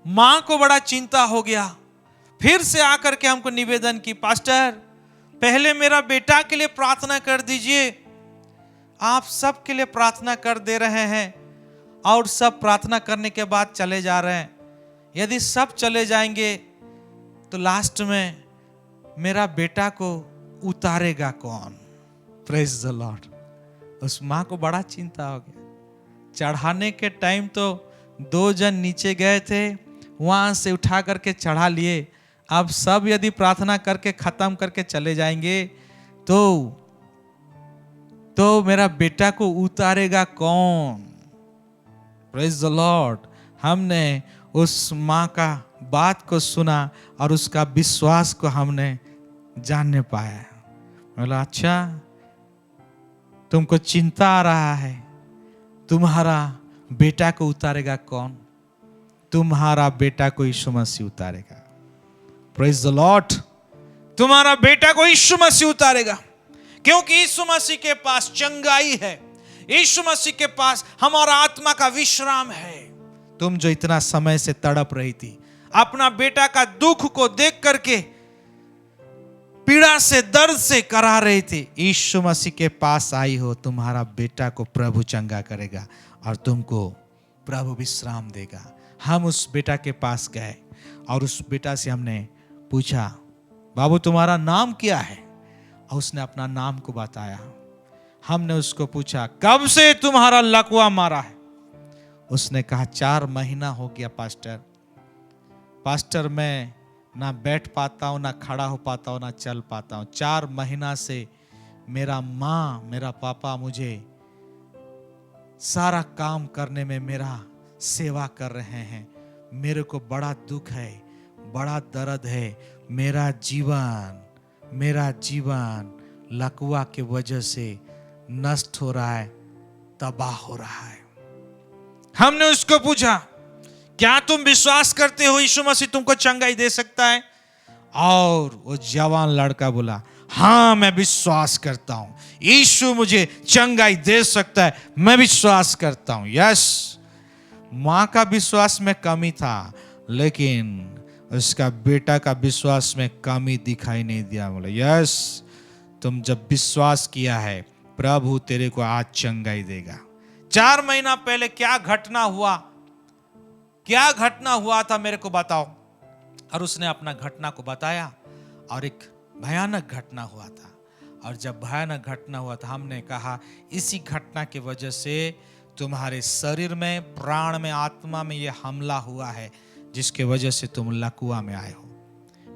मां को बड़ा चिंता हो गया, फिर से आकर के हमको निवेदन की, पास्टर पहले मेरा बेटा के लिए प्रार्थना कर दीजिए, आप सब के लिए प्रार्थना कर दे रहे हैं और सब प्रार्थना करने के बाद चले जा रहे हैं, यदि सब चले जाएंगे तो लास्ट में मेरा बेटा को उतारेगा कौन। Praise the Lord. उस माँ को बड़ा चिंता हो गया। चढ़ाने के टाइम तो 2 जन नीचे गए थे, वहां से उठा करके चढ़ा लिए, अब सब यदि प्रार्थना करके खत्म करके चले जाएंगे तो मेरा बेटा को उतारेगा कौन। Praise the Lord. हमने उस माँ का बात को सुना और उसका विश्वास को हमने जानने पाया। बोला, अच्छा तुमको चिंता आ रहा है, तुम्हारा बेटा को उतारेगा कौन? तुम्हारा बेटा को यीशु मसीह उतारेगा। Praise the Lord. तुम्हारा बेटा को यीशु मसीह उतारेगा, क्योंकि यीशु मसीह के पास चंगाई है, यीशु मसीह के पास हमारा आत्मा का विश्राम है। तुम जो इतना समय से तड़प रही थी, अपना बेटा का दुख को देख करके पीड़ा से, दर्द से करा रही थी, यीशु मसीह के पास आई हो, तुम्हारा बेटा को प्रभु चंगा करेगा और तुमको प्रभु विश्राम देगा। हम उस बेटा के पास गए और उस बेटा से हमने पूछा, बाबू तुम्हारा नाम क्या है? और उसने अपना नाम को बताया। हमने उसको पूछा, कब से तुम्हारा लकवा मारा है? उसने कहा, 4 महीना हो गया पास्टर, पास्टर मैं ना बैठ पाता हूँ, ना खड़ा हो पाता हूँ, ना चल पाता हूँ। 4 महीना से मेरा माँ मेरा पापा मुझे सारा काम करने में मेरा सेवा कर रहे हैं। मेरे को बड़ा दुख है, बड़ा दर्द है। मेरा जीवन लकवा के वजह से नष्ट हो रहा है, तबाह हो रहा है। हमने उसको पूछा, क्या तुम विश्वास करते हो यीशु मसीह तुमको चंगाई दे सकता है? और वो जवान लड़का बोला, हाँ मैं विश्वास करता हूं, यीशु मुझे चंगाई दे सकता है, मैं विश्वास करता हूं। यस, मां का विश्वास में कमी था, लेकिन उसका बेटा का विश्वास में कमी दिखाई नहीं दिया। बोला, यस, तुम जब विश्वास किया है, प्रभु तेरे को आज चंगाई देगा। 4 महीना पहले क्या घटना हुआ था मेरे को बताओ। और उसने अपना घटना को बताया, और एक भयानक घटना हुआ था। और जब भयानक घटना हुआ था, हमने कहा इसी घटना की वजह से तुम्हारे शरीर में, प्राण में, आत्मा में यह हमला हुआ है, जिसके वजह से तुम लकवा में आए हो।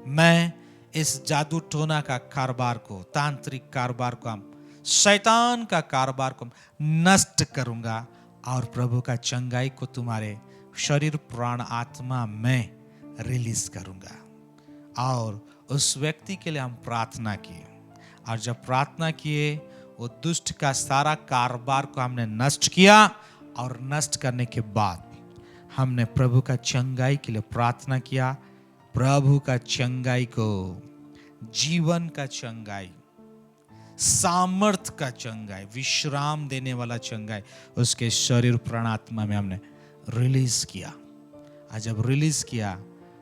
मैं इस जादू टोना का कारोबार को, तांत्रिक कारोबार को, शैतान का कारोबार को नष्ट करूंगा, और प्रभु का चंगाई को तुम्हारे शरीर, प्राण, आत्मा में रिलीज करूंगा। और उस व्यक्ति के लिए हम प्रार्थना किए, और जब प्रार्थना किए, वो दुष्ट का सारा कारोबार को हमने नष्ट किया। और नष्ट करने के बाद हमने प्रभु का चंगाई के लिए प्रार्थना किया। प्रभु का चंगाई को, जीवन का चंगाई, सामर्थ का चंगाई, विश्राम देने वाला चंगाई उसके शरीर, प्राण, आत्मा में हमने रिलीज किया। और जब रिलीज किया,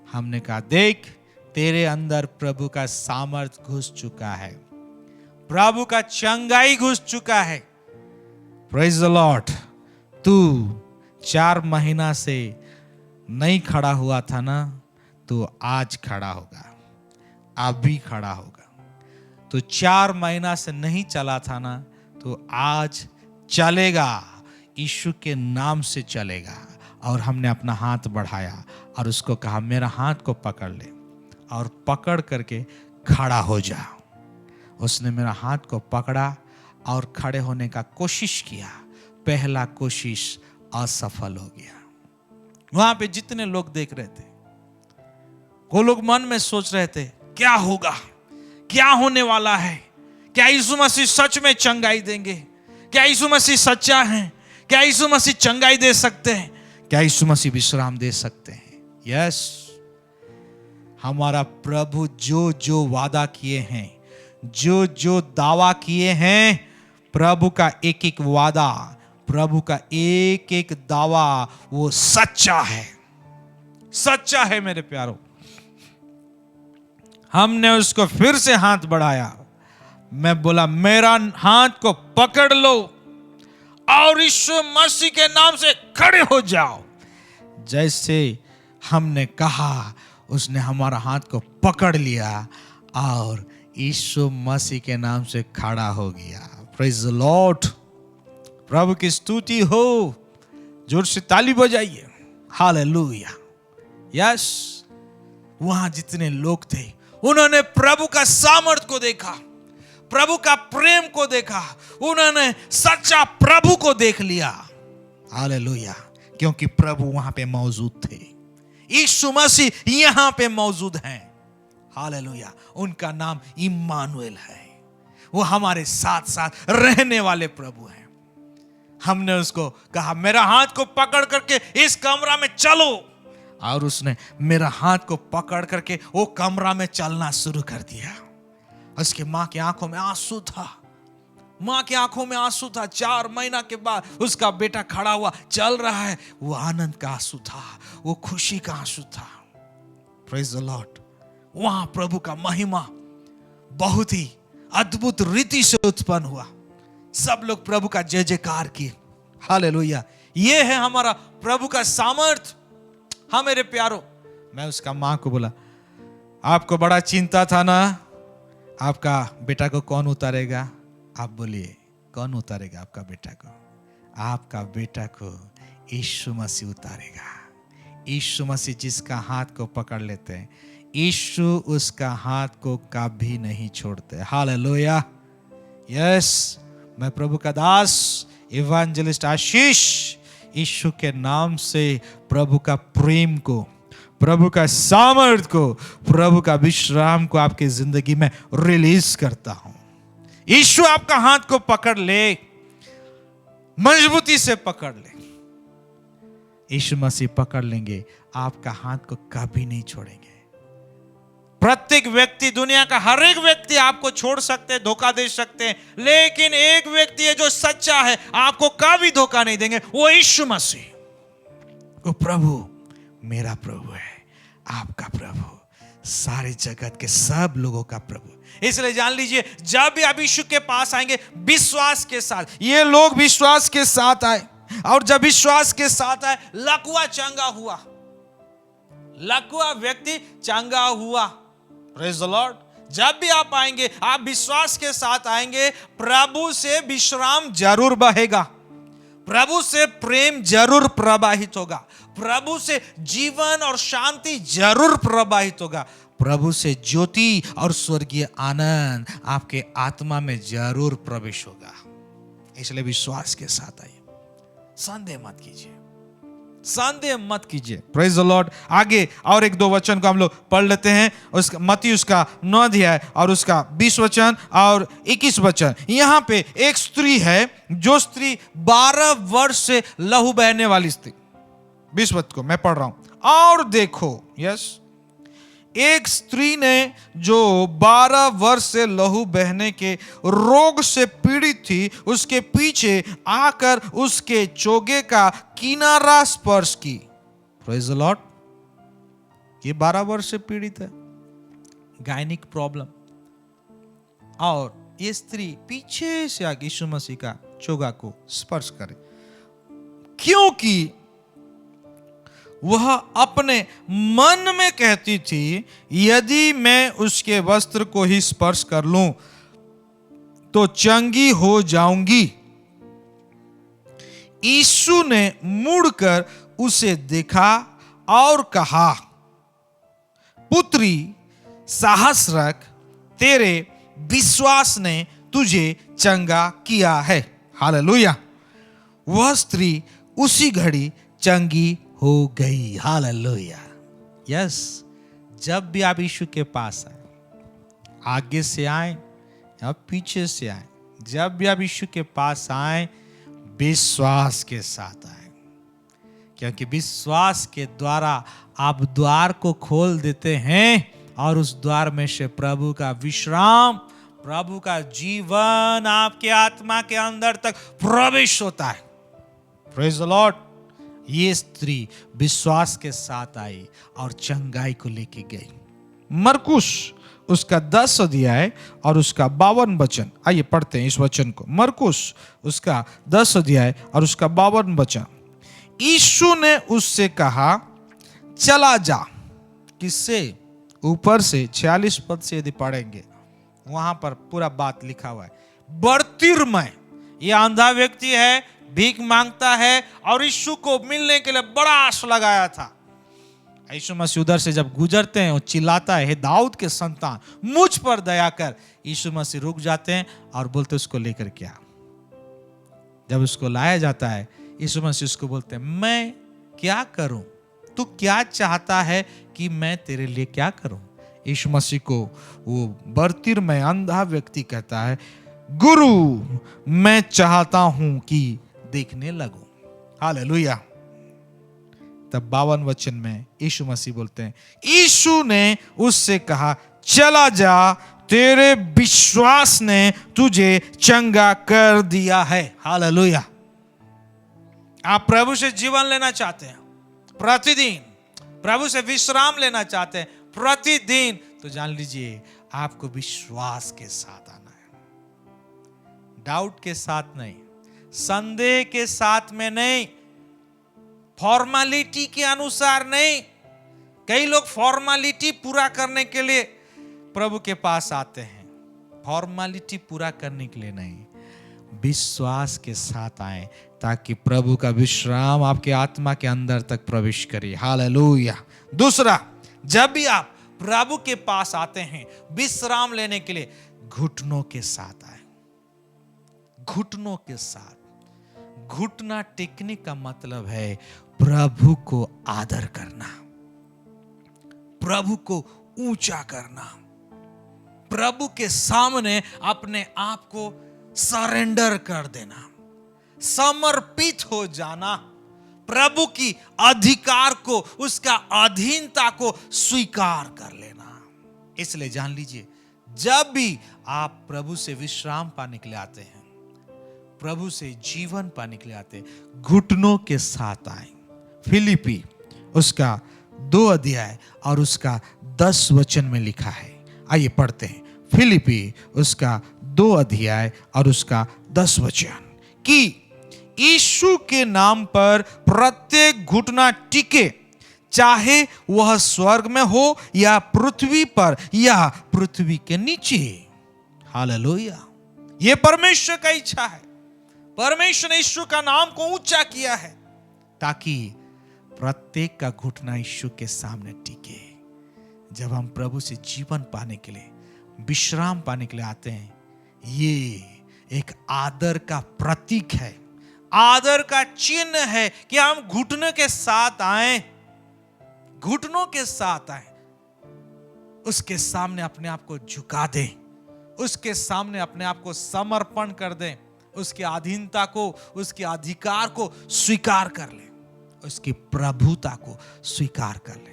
हमने कहा, देख तेरे अंदर प्रभु का सामर्थ घुस चुका है, प्रभु का चंगाई घुस चुका है। Praise the Lord. तू 4 महीना से नहीं खड़ा हुआ था ना, तो आज खड़ा होगा, अभी खड़ा होगा। तो 4 महीना से नहीं चला था ना, तो आज चलेगा, यीशु के नाम से चलेगा। और हमने अपना हाथ बढ़ाया और उसको कहा, मेरा हाथ को पकड़ ले और पकड़ करके खड़ा हो जा। उसने मेरा हाथ को पकड़ा और खड़े होने का कोशिश किया। पहला कोशिश असफल हो गया। वहां पे जितने लोग देख रहे थे, वो लोग मन में सोच रहे थे, क्या होगा, क्या होने वाला है? क्या यीशु मसीह सच में चंगाई देंगे? क्या यीशु मसीह सच्चा है? क्या यीशु मसीह चंगाई दे सकते हैं? क्या यीशु मसीह विश्राम दे सकते हैं? यस, हमारा प्रभु जो जो वादा किए हैं, जो जो दावा किए हैं, प्रभु का एक एक वादा, प्रभु का एक एक दावा, वो सच्चा है, सच्चा है मेरे प्यारों। हमने उसको फिर से हाथ बढ़ाया। मैं बोला, मेरा हाथ को पकड़ लो और यीशु मसीह के नाम से खड़े हो जाओ। जैसे हमने कहा, उसने हमारा हाथ को पकड़ लिया और यीशु मसीह के नाम से खड़ा हो गया। Praise the Lord. प्रभु की स्तुति हो। जोर से ताली बजाइए। हालेलुया। यस, वहां जितने लोग थे, उन्होंने प्रभु का सामर्थ को देखा, प्रभु का प्रेम को देखा, उन्होंने सच्चा प्रभु को देख लिया। हालेलुया। क्योंकि प्रभु वहां पे मौजूद थे, यीशु मसीह यहां पे मौजूद हैं। हालेलुया। उनका नाम इम्मानुएल है। वो हमारे साथ साथ रहने वाले प्रभु हैं। हमने उसको कहा, मेरा हाथ को पकड़ करके इस कमरा में चलो, और उसने मेरा हाथ को पकड़ करके वो कमरा में चलना शुरू कर दिया। उसके मां की आंखों में आंसू था, मां की आंखों में आंसू था। 4 महीना के बाद उसका बेटा खड़ा हुआ, चल रहा है। वो आनंद का आंसू था, वो खुशी का आंसू था। Praise the Lord. वहां प्रभु का महिमा बहुत ही अद्भुत रीति से उत्पन्न हुआ। सब लोग प्रभु का जय जयकार किए। हालेलुया। ये है हमारा प्रभु का सामर्थ। हाँ मेरे प्यारो, मैं उसका मां को बोला, आपको बड़ा चिंता था ना, आपका बेटा को कौन उतारेगा? आप बोलिए, कौन उतारेगा आपका बेटा को? आपका बेटा को यीशु मसीह उतारेगा। यीशु मसीह जिसका हाथ को पकड़ लेते हैं, यीशु उसका हाथ को कभी नहीं छोड़ते। हालेलुया। यस, मैं प्रभु का दास इवांजेलिस्ट आशीष यीशु के नाम से प्रभु का प्रेम को, प्रभु का सामर्थ को, प्रभु का विश्राम को आपकी जिंदगी में रिलीज करता हूं। यीशु आपका हाथ को पकड़ ले, मजबूती से पकड़ ले। यीशु मसीह पकड़ लेंगे, आपका हाथ को कभी नहीं छोड़ेंगे। प्रत्येक व्यक्ति, दुनिया का हर एक व्यक्ति आपको छोड़ सकते हैं, धोखा दे सकते हैं, लेकिन एक व्यक्ति है जो सच्चा है, आपको कभी धोखा नहीं देंगे, वो यीशु मसीह। वो प्रभु मेरा प्रभु है, आपका प्रभु, सारे जगत के सब लोगों का प्रभु। इसलिए जान लीजिए, जब भी आप यीशु के पास आएंगे विश्वास के साथ, ये लोग विश्वास के साथ आए, और जब विश्वास के साथ आए, लकवा चंगा हुआ, लकवा व्यक्ति चंगा हुआ। Praise the Lord. जब भी आप आएंगे, आप विश्वास के साथ आएंगे, प्रभु से विश्राम जरूर बहेगा, प्रभु से प्रेम जरूर प्रवाहित होगा, प्रभु से जीवन और शांति जरूर प्रवाहित होगा, प्रभु से ज्योति और स्वर्गीय आनंद आपके आत्मा में जरूर प्रवेश होगा। इसलिए विश्वास के साथ आइए, संदेह मत कीजिए, संदेह मत कीजिए। Praise the Lord. आगे और एक दो वचन को हम लोग पढ़ लेते हैं, उसका मत्ती उसका 9 अध्याय और उसका 20 वचन और 21 वचन। यहां पे एक स्त्री है, जो स्त्री 12 वर्ष से लहू बहने वाली स्त्री। 20 वचन को मैं पढ़ रहा हूं। और देखो, यस, एक स्त्री ने जो 12 वर्ष से लहू बहने के रोग से पीड़ित थी, उसके पीछे आकर उसके चोगे का किनारा स्पर्श की। Praise the Lord. ये 12 वर्ष से पीड़ित है, गायनिक प्रॉब्लम, और ये स्त्री पीछे से आगे यीशु मसीह का चोगा को स्पर्श करे, क्योंकि वह अपने मन में कहती थी, यदि मैं उसके वस्त्र को ही स्पर्श कर लूं तो चंगी हो जाऊंगी। यीशु ने मुड़कर उसे देखा और कहा, पुत्री साहस रख, तेरे विश्वास ने तुझे चंगा किया है। हालेलुया। वह स्त्री उसी घड़ी चंगी हो गई। हालेलुया। यस, जब भी आप यीशु के पास आए, आगे से आए या पीछे से आए, जब भी आप यीशु के पास आए, विश्वास के साथ आए, क्योंकि विश्वास के द्वारा आप द्वार को खोल देते हैं, और उस द्वार में से प्रभु का विश्राम, प्रभु का जीवन आपके आत्मा के अंदर तक प्रवेश होता है। Praise the Lord. ये स्त्री विश्वास के साथ आई और चंगाई को लेके गई। मरकुस उसका 10 अध्याय और उसका 52 वचन, आइए पढ़ते हैं इस वचन को। मरकुस उसका 10 अध्याय और उसका 52 वचन। यीशु ने उससे कहा, चला जा। किससे? ऊपर से 46 पद से यदि पढ़ेंगे, वहां पर पूरा बात लिखा हुआ है। बर्तिरमै, ये अंधा व्यक्ति है, भीख मांगता है, और यीशु को मिलने के लिए बड़ा आस लगाया था। यीशु मसीह उधर से जब गुजरते हैं, वो चिल्लाता है, हे दाऊद के संतान, मुझ पर दया कर। यीशु मसीह रुक जाते हैं और बोलते, उसको लेकर क्या। जब उसको लाया जाता है, यीशु मसीह उसको बोलते हैं, मैं क्या करूं, तू क्या चाहता है कि मैं तेरे लिए क्या करूं। यीशु मसीह को वो बर्तिरमै अंधा व्यक्ति कहता है, गुरु मैं चाहता हूं कि देखने लगूं। हालेलुया। तब 52 वचन में यीशु मसीह बोलते हैं, यीशु ने उससे कहा, चला जा, तेरे विश्वास ने तुझे चंगा कर दिया है। हालेलुया। आप प्रभु से जीवन लेना चाहते हैं, प्रतिदिन प्रभु से विश्राम लेना चाहते हैं प्रतिदिन, तो जान लीजिए आपको विश्वास के साथ आना है, डाउट के साथ नहीं, संदेह के साथ में नहीं, फॉर्मेलिटी के अनुसार नहीं। कई लोग फॉर्मेलिटी पूरा करने के लिए प्रभु के पास आते हैं, फॉर्मेलिटी पूरा करने के लिए नहीं, विश्वास के साथ आए ताकि प्रभु का विश्राम आपके आत्मा के अंदर तक प्रवेश करे। हालेलुया। दूसरा, जब भी आप प्रभु के पास आते हैं विश्राम लेने के लिए, घुटनों के साथ आए। घुटनों के साथ। घुटना टेकने का मतलब है प्रभु को आदर करना, प्रभु को ऊंचा करना, प्रभु के सामने अपने आप को सरेंडर कर देना, समर्पित हो जाना, प्रभु की अधिकार को, उसका अधीनता को स्वीकार कर लेना। इसलिए जान लीजिए, जब भी आप प्रभु से विश्राम पाने के लिए आते हैं, प्रभु से जीवन पाने के लिए आते हैं, घुटनों के साथ आए। फिलिपी उसका 2 अध्याय और उसका 10 वचन में लिखा है। आइए पढ़ते हैं। फिलिपी उसका 2 अध्याय और उसका 10 वचन, कि यीशु के नाम पर प्रत्येक घुटना टिके, चाहे वह स्वर्ग में हो या पृथ्वी पर या पृथ्वी के नीचे। हालेलुया। यह परमेश्वर का इच्छा है। परमेश्वर ने यीशु का नाम को ऊंचा किया है ताकि प्रत्येक का घुटना यीशु के सामने टिके। जब हम प्रभु से जीवन पाने के लिए, विश्राम पाने के लिए आते हैं, ये एक आदर का प्रतीक है, आदर का चिन्ह है कि हम घुटनों के साथ आए, घुटनों के साथ आए, उसके सामने अपने आप को झुका दें, उसके सामने अपने आप को समर्पण कर दें, उसकी अधीनता को, उसके अधिकार को स्वीकार कर लें, उसकी प्रभुता को स्वीकार कर लें।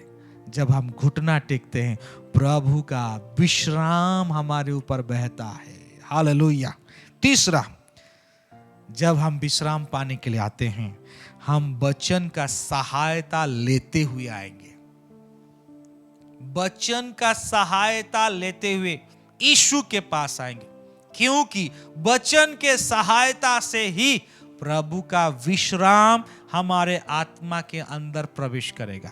जब हम घुटना टेकते हैं, प्रभु का विश्राम हमारे ऊपर बहता है। हालेलुया। तीसरा, जब हम विश्राम पाने के लिए आते हैं, हम वचन का सहायता लेते हुए आएंगे। वचन का सहायता लेते हुए यीशु के पास आएंगे, क्योंकि वचन के सहायता से ही प्रभु का विश्राम हमारे आत्मा के अंदर प्रवेश करेगा।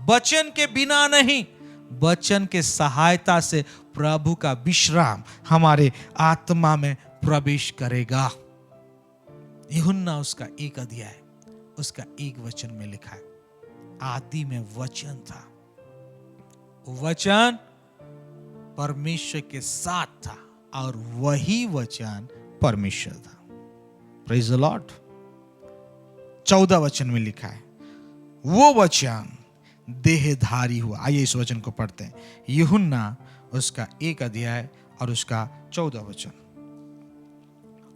वचन के बिना नहीं, वचन के सहायता से प्रभु का विश्राम हमारे आत्मा में प्रवेश करेगा। यूहन्ना उसका 1 अध्याय उसका 1 वचन में लिखा है, आदि में वचन था, वचन परमेश्वर के साथ था और वही वचन परमेश्वर था। Praise the Lord. 14 वचन में लिखा है, वो वचन देहधारी हुआ। आइए इस वचन को पढ़ते हैं। यूहन्ना उसका 1 अध्याय और उसका 14 वचन,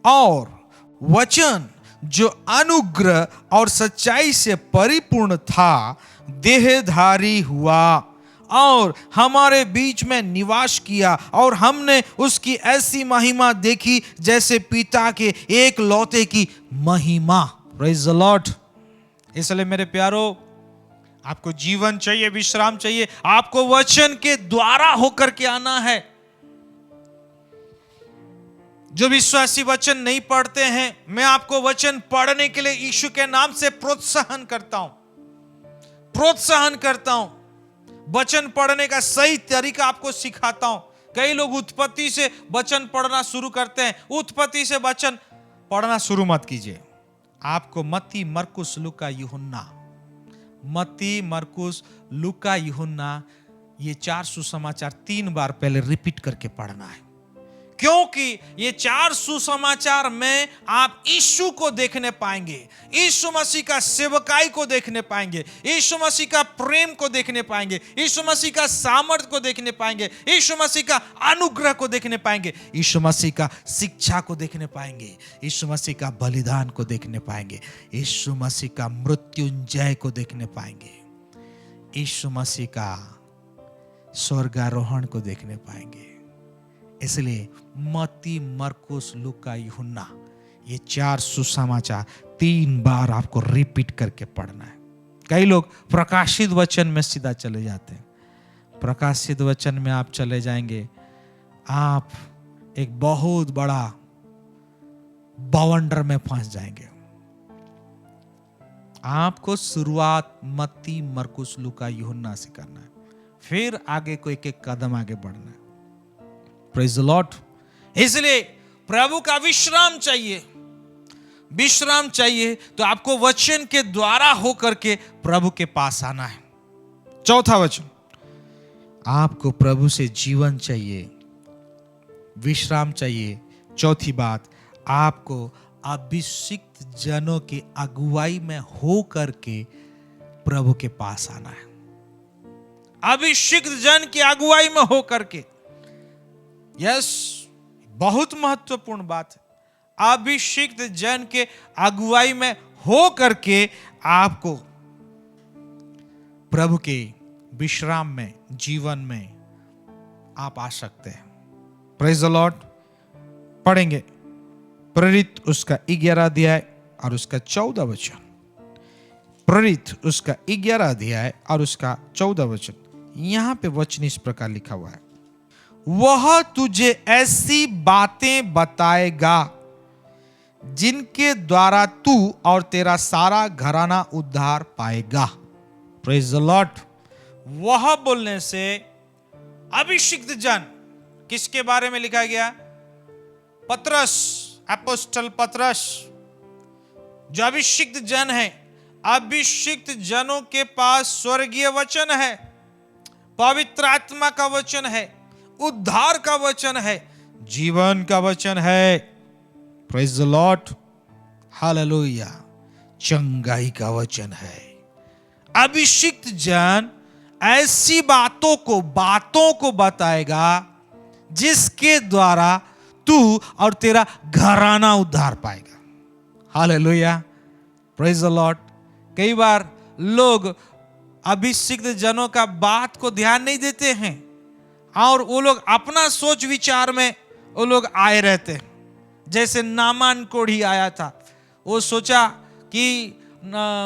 और वचन जो अनुग्रह और सच्चाई से परिपूर्ण था, देहधारी हुआ और हमारे बीच में निवास किया, और हमने उसकी ऐसी महिमा देखी जैसे पिता के एक लौते की महिमा। Praise the Lord. इसलिए मेरे प्यारो, आपको जीवन चाहिए, विश्राम चाहिए, आपको वचन के द्वारा होकर के आना है। जो विश्वासी वचन नहीं पढ़ते हैं, मैं आपको वचन पढ़ने के लिए यीशु के नाम से प्रोत्साहन करता हूं। वचन पढ़ने का सही तरीका आपको सिखाता हूं। कई लोग उत्पत्ति से वचन पढ़ना शुरू करते हैं। उत्पत्ति से वचन पढ़ना शुरू मत कीजिए। आपको मत्ती, मरकुस, लूका, यूहन्ना, मत्ती, मरकुस, लूका, यूहन्ना, ये 4 सुसमाचार 3 बार पहले रिपीट करके पढ़ना है, क्योंकि ये 4 सुसमाचार में आप यीशु को देखने पाएंगे, यीशु मसीह का सेवकाई को देखने पाएंगे, यीशु मसीह का प्रेम को देखने पाएंगे, यीशु मसीह का सामर्थ्य को देखने पाएंगे, यीशु मसीह का अनुग्रह को देखने पाएंगे, यीशु मसीह का शिक्षा को देखने पाएंगे, यीशु मसीह का बलिदान को देखने पाएंगे, यीशु मसीह का मृत्युंजय को देखने पाएंगे, यीशु मसीह का स्वर्गारोहण को देखने पाएंगे। इसलिए मत्ती, मरकुस, लूका, यूहन्ना, ये 4 सुसमाचार 3 बार आपको रिपीट करके पढ़ना है। कई लोग प्रकाशित वचन में सीधा चले जाते हैं। प्रकाशित वचन में आप चले जाएंगे, आप एक बहुत बड़ा बवंडर में फंस जाएंगे। आपको शुरुआत मत्ती, मरकुस, लूका, यूहन्ना से करना है, फिर आगे को एक कदम आगे बढ़ना है। Praise the Lord. इसलिए प्रभु का विश्राम चाहिए, विश्राम चाहिए तो आपको वचन के द्वारा होकर के प्रभु के पास आना है। चौथा वचन, आपको प्रभु से जीवन चाहिए, विश्राम चाहिए। चौथी बात, आपको अभिषिक्त जनों की अगुवाई में हो करके प्रभु के पास आना है। अभिषिक्त जन की अगुवाई में हो करके, यस, बहुत महत्वपूर्ण बात है। अभिषिक्त जन के अगुवाई में हो करके आपको प्रभु के विश्राम में, जीवन में आप आ सकते हैं। Praise the Lord. पढ़ेंगे प्रेरित उसका 11 अध्याय और उसका 14 वचन। प्रेरित उसका 11 अध्याय और उसका 14 वचन। यहां पे वचन इस प्रकार लिखा हुआ है, वह तुझे ऐसी बातें बताएगा जिनके द्वारा तू और तेरा सारा घराना उद्धार पाएगा। Praise the Lord. वह बोलने से अभिषिक्त जन, किसके बारे में लिखा गया? पतरस, अपोस्टल पतरस, जो अभिषिक्त जन है। अभिषिक्त जनों के पास स्वर्गीय वचन है, पवित्र आत्मा का वचन है, उद्धार का वचन है, जीवन का वचन है। Praise the Lord, hallelujah. चंगाई का वचन है। अभिषिक्त जन ऐसी बातों को बताएगा जिसके द्वारा तू और तेरा घराना उद्धार पाएगा। Hallelujah, praise the Lord. कई बार लोग अभिषिक्त जनों का बात को ध्यान नहीं देते हैं और वो लोग अपना सोच विचार में वो लोग आए रहते हैं। जैसे नामान कोढ़ी आया था, वो सोचा कि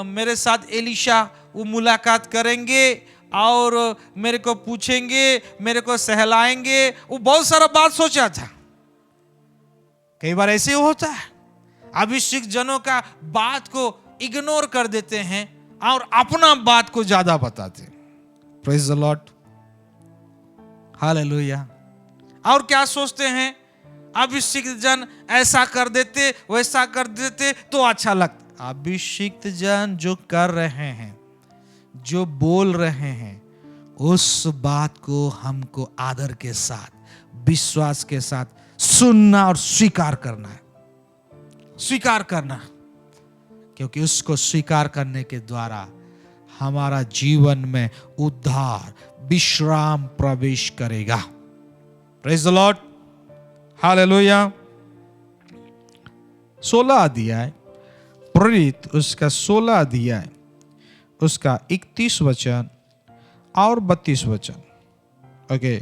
मेरे साथ एलीशा वो मुलाकात करेंगे और मेरे को पूछेंगे, मेरे को सहलाएंगे। वो बहुत सारा बात सोचा था। कई बार ऐसे होता है, अभिषिक्त जनों का बात को इग्नोर कर देते हैं और अपना बात को ज्यादा बताते हैं। Praise the Lord, hallelujah. और क्या सोचते हैं? अभिषिक्त जन ऐसा कर देते, वैसा कर देते तो अच्छा लगता। अभिषिक्त जन जो कर रहे हैं, जो बोल रहे हैं, उस बात को हमको आदर के साथ, विश्वास के साथ सुनना और स्वीकार करना है। स्वीकार करना, क्योंकि उसको स्वीकार करने के द्वारा हमारा जीवन में उद्धार, विश्राम प्रवेश करेगा। Praise the Lord, hallelujah. 16 अध्याय, प्रेरित उसका 16 अध्याय, उसका 31 वचन और 32 वचन। ओके,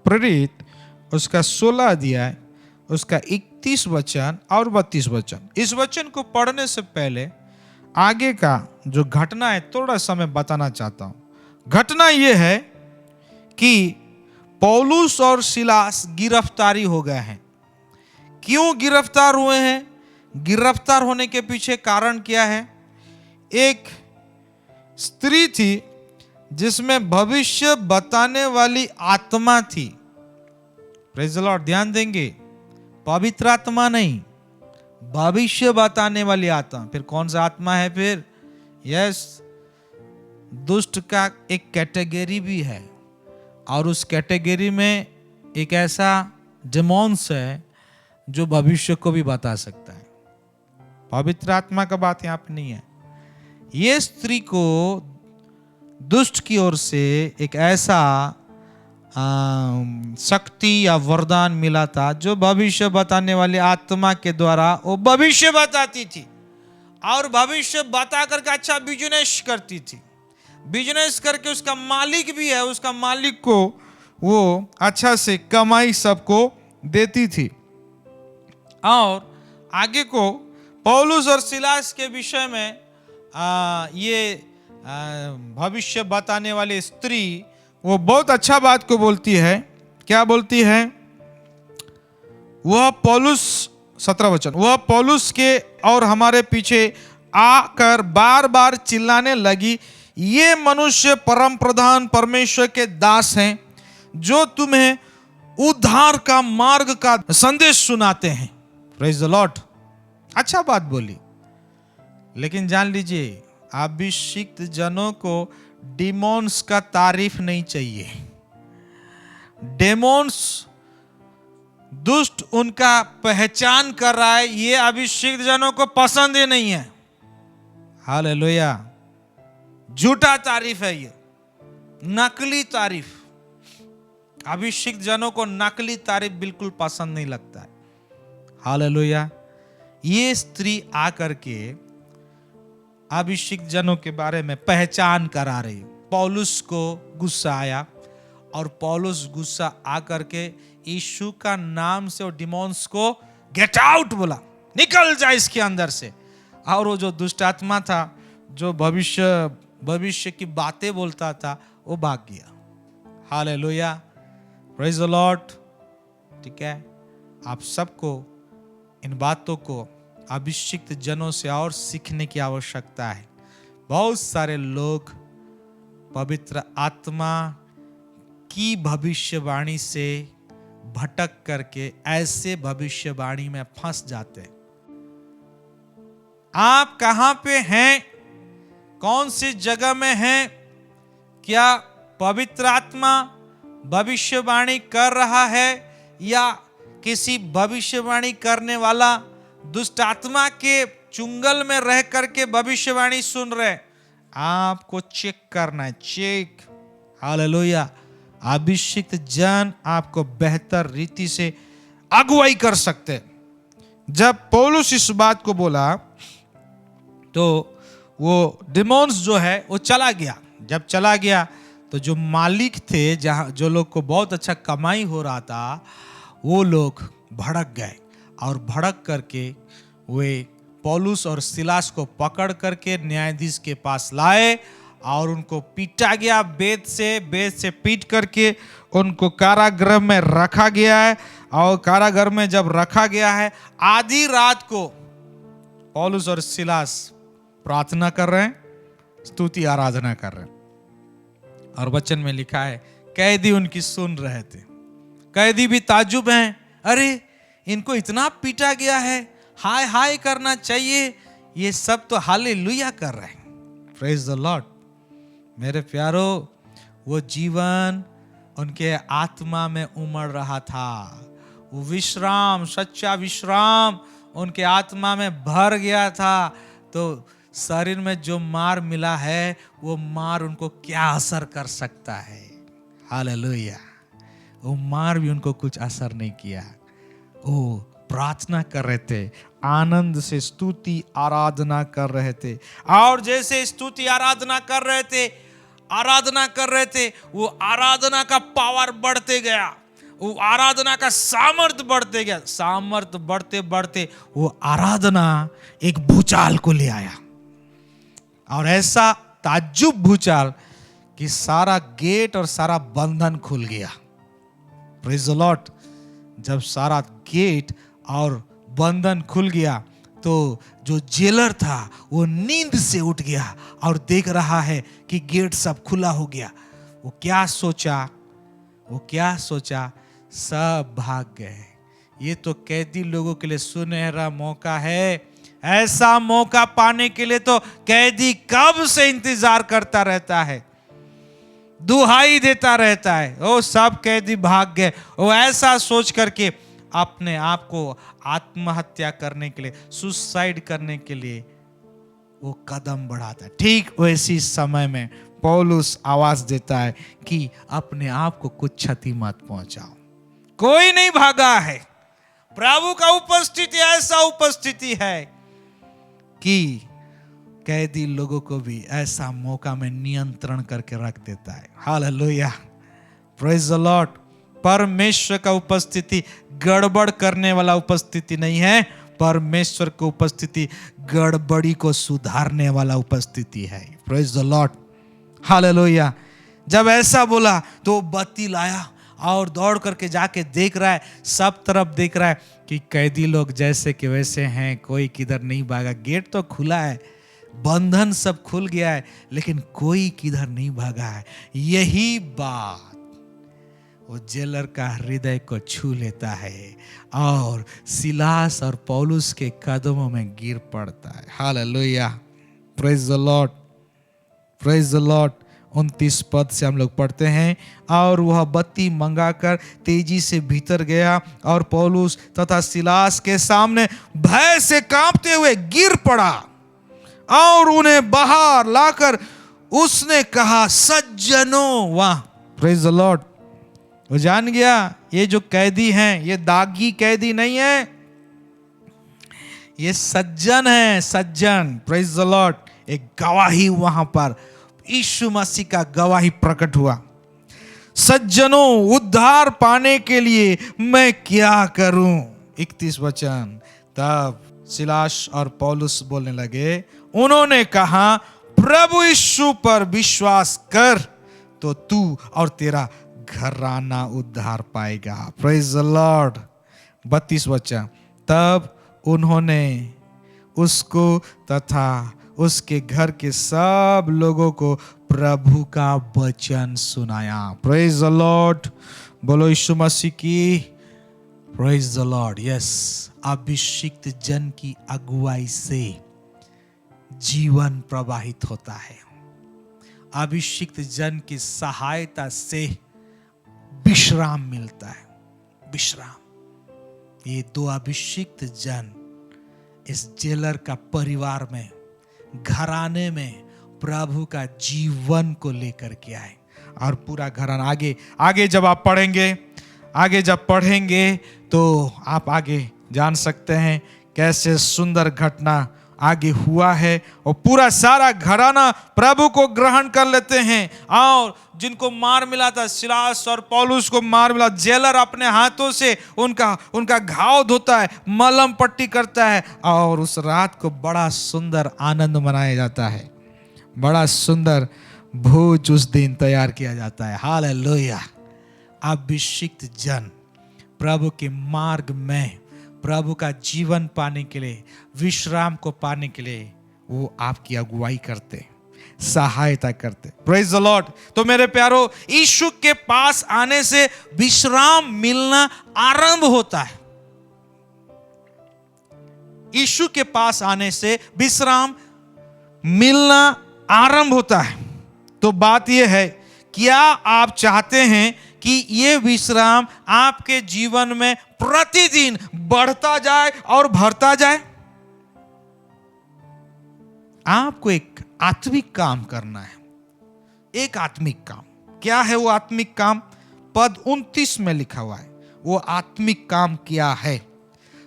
प्रेरित उसका 16 अध्याय, उसका 31 वचन और 32 वचन। इस वचन को पढ़ने से पहले आगे का जो घटना है थोड़ा सा मैं बताना चाहता हूं। घटना यह है कि पौलुस और सिलास गिरफ्तारी हो गए हैं। क्यों गिरफ्तार हुए हैं? गिरफ्तार होने के पीछे कारण क्या है? एक स्त्री थी जिसमें भविष्य बताने वाली आत्मा थी। प्रेज द लॉर्ड, ध्यान देंगे, पवित्र आत्मा नहीं, भविष्य बताने वाली आत्मा। फिर कौन सा आत्मा है? फिर यस, दुष्ट का एक कैटेगरी भी है और उस कैटेगरी में एक ऐसा डेमोन्स है जो भविष्य को भी बता सकता है। पवित्र आत्मा का बात यहाँ पे नहीं है। ये स्त्री को दुष्ट की ओर से एक ऐसा शक्ति या वरदान मिला था जो भविष्य बताने वाली आत्मा के द्वारा वो भविष्य बताती थी और भविष्य बता करके अच्छा बिजनेस करती थी। बिजनेस करके उसका मालिक भी है, उसका मालिक को वो अच्छा से कमाई सबको देती थी। और आगे को पौलुस और सिलास के विषय में ये भविष्य बताने वाली स्त्री वो बहुत अच्छा बात को बोलती है। क्या बोलती है? वह पौलुस, 17 वचन, वह पौलुस के और हमारे पीछे आकर बार बार चिल्लाने लगी, ये मनुष्य परम प्रधान परमेश्वर के दास हैं जो तुम्हें उद्धार का मार्ग का संदेश सुनाते हैं। प्रेज द लॉर्ड, अच्छा बात बोली, लेकिन जान लीजिए अभिषिक्त जनों को डिमोन्स का तारीफ नहीं चाहिए। डेमोन्स दुष्ट उनका पहचान कर रहा है, ये अभिषिक्त जनों को पसंद ही नहीं है। हालेलुया। झूठा तारीफ है ये, नकली तारीफ। अभिषिक्त जनों को नकली तारीफ बिल्कुल पसंद नहीं लगता है। हालेलुया। ये स्त्री आकर के अभिषिक्त जनों के बारे में पहचान करा रही। पौलुस को गुस्सा आया और पौलुस गुस्सा आकर के यीशु का नाम से और डिमोन्स को गेट आउट बोला, निकल जा इसके अंदर से। और वो जो दुष्ट आत्मा था, जो भविष्य की बातें बोलता था, वो भाग गया। Hallelujah, praise the Lord. ठीक है, आप सबको इन बातों को अभिषिक्त जनों से और सीखने की आवश्यकता है। बहुत सारे लोग पवित्र आत्मा की भविष्यवाणी से भटक करके ऐसे भविष्यवाणी में फंस जाते हैं। आप कहां पे हैं, कौन सी जगह में हैं? क्या पवित्र आत्मा भविष्यवाणी कर रहा है या किसी भविष्यवाणी करने वाला दुष्ट आत्मा के चुंगल में रह करके भविष्यवाणी सुन रहे? आपको चेक करना है, चेक। हालेलुया। अभिषिक्त जन आपको बेहतर रीति से अगुवाई कर सकते। जब पौलुस इस बात को बोला तो वो डिमोन्स जो है वो चला गया। जब चला गया तो जो मालिक थे, जहां जो लोग को बहुत अच्छा कमाई हो रहा था, वो लोग भड़क गए और भड़क करके वे पौलुस और सिलास को पकड़ करके न्यायाधीश के पास लाए और उनको पीटा गया। बेत से पीट करके उनको कारागृह में रखा गया है। और कारागृह में जब रखा गया है, आधी रात को पौलुस और सिलास प्रार्थना कर रहे हैं, स्तुति आराधना कर रहे हैं। और वचन में लिखा है कैदी उनकी सुन रहे थे। कैदी भी ताज्जुब हैं, अरे इनको इतना पीटा गया है, हाय हाय करना चाहिए, ये सब तो हालेलुया कर रहे हैं। Praise the Lord. मेरे प्यारो, वो जीवन उनके आत्मा में उमड़ रहा था। वो विश्राम, सच्चा विश्राम उनके आत्मा में भर गया था। तो शरीर में जो मार मिला है, वो मार उनको क्या असर कर सकता है? हालेलुया। वो मार भी उनको कुछ असर नहीं किया। वो प्रार्थना कर रहे थे, आनंद से स्तुति आराधना कर रहे थे। और जैसे स्तुति आराधना कर रहे थे, वो आराधना का पावर बढ़ते गया, वो आराधना का सामर्थ्य बढ़ते गया। सामर्थ्य बढ़ते बढ़ते वो आराधना एक भूचाल को ले आया। और ऐसा ताज्जुब भूचाल कि सारा गेट और सारा बंधन खुल गया। Praise the Lord. जब सारा गेट और बंधन खुल गया तो जो जेलर था वो नींद से उठ गया और देख रहा है कि गेट सब खुला हो गया। वो क्या सोचा? सब भाग गए। ये तो कैदी लोगों के लिए सुनहरा मौका है। ऐसा मौका पाने के लिए तो कैदी कब से इंतजार करता रहता है, दुहाई देता रहता है। वो सब कैदी भाग गए। वो ऐसा सोच करके अपने आप को आत्महत्या करने के लिए, सुसाइड करने के लिए वो कदम बढ़ाता है। ठीक वैसी समय में पौलुस आवाज देता है कि अपने आप को कुछ क्षति मत पहुंचाओ। कोई नहीं भागा है। प्रभु का उपस्थिति ऐसा उपस्थिति है कि कैदी लोगों को भी ऐसा मौका में नियंत्रण करके रख देता है। Hallelujah, praise the Lord. परमेश्वर का उपस्थिति गड़बड़ करने वाला उपस्थिति नहीं है। परमेश्वर की उपस्थिति गड़बड़ी को सुधारने वाला उपस्थिति है। Praise the Lord, hallelujah. जब ऐसा बोला तो बत्ती लाया और दौड़ करके जाके देख रहा है, सब तरफ देख रहा है कि कैदी लोग जैसे कि वैसे हैं, कोई किधर नहीं भागा। गेट तो खुला है, बंधन सब खुल गया है, लेकिन कोई किधर नहीं भागा है। यही बात वो जेलर का हृदय को छू लेता है और सिलास और पौलुस के कदमों में गिर पड़ता है। Hallelujah, praise the Lord, praise the Lord. 29 पद से हम लोग पढ़ते हैं, और वह बत्ती मंगाकर तेजी से भीतर गया और पौलुस तथा सिलास के सामने भय से कांपते हुए गिर पड़ा और उन्हें बाहर लाकर उसने कहा, सज्जनों, वाह, प्रेज द लॉर्ड। वो जान गया ये जो कैदी हैं ये दागी कैदी नहीं है, ये सज्जन है, सज्जन, प्रेज द लॉर्ड। एक गवाही वहां पर यीशु मसीह का गवाही प्रकट हुआ। सज्जनों, उद्धार पाने के लिए मैं क्या करूं? 31 वचन। तब सिलास और पौलुस बोलने लगे, उन्होंने कहा, प्रभु यीशु पर विश्वास कर तो तू और तेरा घराना उद्धार पाएगा। Praise the Lord. 32 वचन। तब उन्होंने उसको तथा उसके घर के सब लोगों को प्रभु का वचन सुनाया। Praise the Lord. बोलो यीशु मसीह की। Praise the Lord. यस, अभिषिक्त जन की अगुवाई से जीवन प्रवाहित होता है। अभिषिक्त जन की सहायता से विश्राम मिलता है, विश्राम। ये दो अभिषिक्त जन इस जेलर का परिवार में, घराने में प्रभु का जीवन को लेकर के आए, और पूरा घराना आगे जब आप पढ़ेंगे तो आप आगे जान सकते हैं कैसे सुंदर घटना आगे हुआ है। और पूरा सारा घराना प्रभु को ग्रहण कर लेते हैं, और जिनको मार मिला था, सिलास और पौलुस को मार मिला, जेलर अपने हाथों से उनका घाव धोता है, मलहम पट्टी करता है, और उस रात को बड़ा सुंदर आनंद मनाया जाता है, बड़ा सुंदर भोज उस दिन तैयार किया जाता है। हालेलुया। अभिषिक्त जन प्रभु के मार्ग में प्रभु का जीवन पाने के लिए, विश्राम को पाने के लिए वो आपकी अगुवाई करते, सहायता करते। Praise the Lord. तो मेरे प्यारो, यीशु के पास आने से विश्राम मिलना आरंभ होता है। यीशु के पास आने से विश्राम मिलना आरंभ होता है। तो बात यह है, क्या आप चाहते हैं कि ये विश्राम आपके जीवन में प्रतिदिन बढ़ता जाए और भरता जाए? आपको एक आत्मिक काम करना है, एक आत्मिक काम। क्या है वो आत्मिक काम? पद 29 में लिखा हुआ है। वो आत्मिक काम क्या है?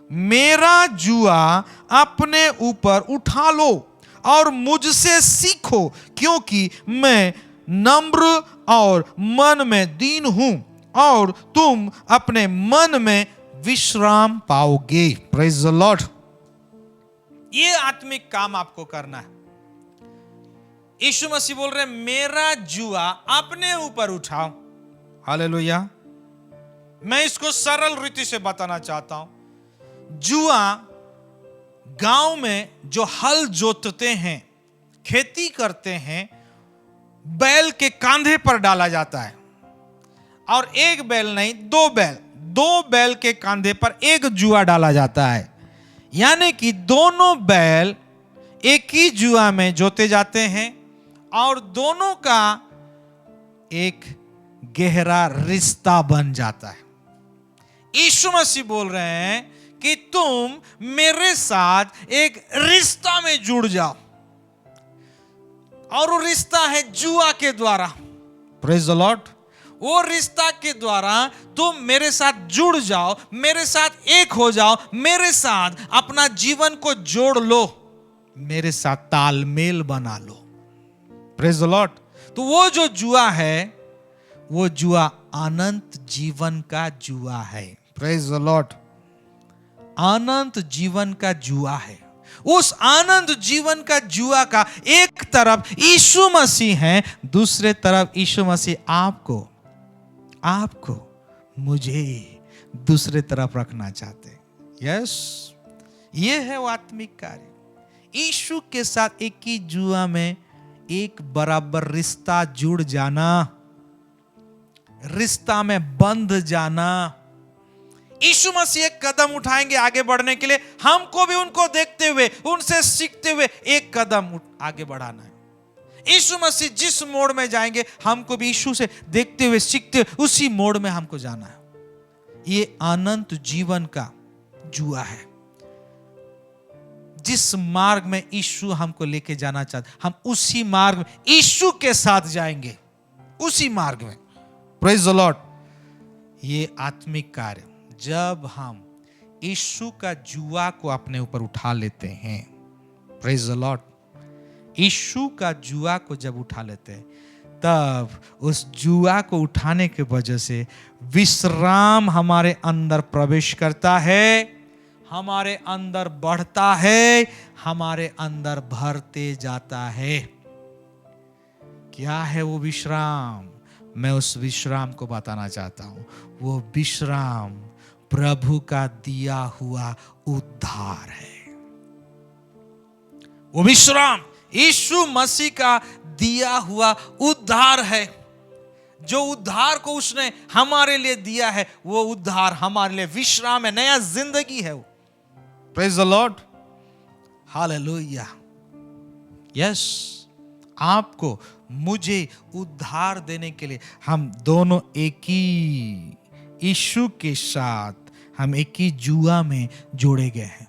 मेरा जुआ अपने ऊपर उठा लो और मुझसे सीखो, क्योंकि मैं नम्र और मन में दीन हूं, और तुम अपने मन में विश्राम पाओगे। Praise the Lord. ये आत्मिक काम आपको करना है। यीशु मसीह बोल रहे, मेरा जुआ अपने ऊपर उठाओ। हालेलुया। मैं इसको सरल रीति से बताना चाहता हूं। जुआ गांव में जो हल जोतते हैं, खेती करते हैं, बैल के कांधे पर डाला जाता है, और एक बैल नहीं, दो बैल के कांधे पर एक जुआ डाला जाता है। यानी कि दोनों बैल एक ही जुआ में जोते जाते हैं, और दोनों का एक गहरा रिश्ता बन जाता है। यीशु मसीह बोल रहे हैं कि तुम मेरे साथ एक रिश्ता में जुड़ जाओ, और वो रिश्ता है जुआ के द्वारा। Praise the Lord. वो रिश्ता के द्वारा तुम मेरे साथ जुड़ जाओ, मेरे साथ एक हो जाओ, मेरे साथ अपना जीवन को जोड़ लो, मेरे साथ तालमेल बना लो। Praise the Lord. तो वो जो जुआ है, वो जुआ अनंत जीवन का जुआ है। Praise the Lord. अनंत जीवन का जुआ है। उस आनंद जीवन का जुआ का एक तरफ यीशु मसीह है, दूसरे तरफ यीशु मसीह आपको मुझे दूसरे तरफ रखना चाहते हैं। यस, ये है वो आत्मिक कार्य। यीशु के साथ एक ही जुआ में एक बराबर रिश्ता जुड़ जाना, रिश्ता में बंध जाना। यीशु मसीह एक कदम उठाएंगे आगे बढ़ने के लिए, हमको भी उनको देखते हुए, उनसे सीखते हुए एक कदम आगे बढ़ाना है। यीशु मसीह जिस मोड़ में जाएंगे, हमको भी यीशु से देखते हुए, सीखते हुए उसी मोड़ में हमको जाना है। ये अनंत जीवन का जुआ है। जिस मार्ग में यीशु हमको लेके जाना चाहते, हम उसी मार्ग में यीशु के साथ जाएंगे, उसी मार्ग में। Praise the Lord. ये आत्मिक कार्य जब हम यीशु का जुआ को अपने ऊपर उठा लेते हैं, प्रेज द लॉर्ड, यीशु का जुआ को जब उठा लेते हैं, तब उस जुआ को उठाने के वजह से विश्राम हमारे अंदर प्रवेश करता है, हमारे अंदर बढ़ता है, हमारे अंदर भरते जाता है। क्या है वो विश्राम? मैं उस विश्राम को बताना चाहता हूं। वो विश्राम प्रभु का दिया हुआ उद्धार है। वो विश्राम यीशु मसीह का दिया हुआ उद्धार है। जो उद्धार को उसने हमारे लिए दिया है, वो उद्धार हमारे लिए विश्राम है, नया जिंदगी है वो। Praise the Lord, hallelujah. Yes, आपको मुझे उद्धार देने के लिए हम दोनों एक ही यीशु के साथ, हम एक ही जुआ में जोड़े गए हैं,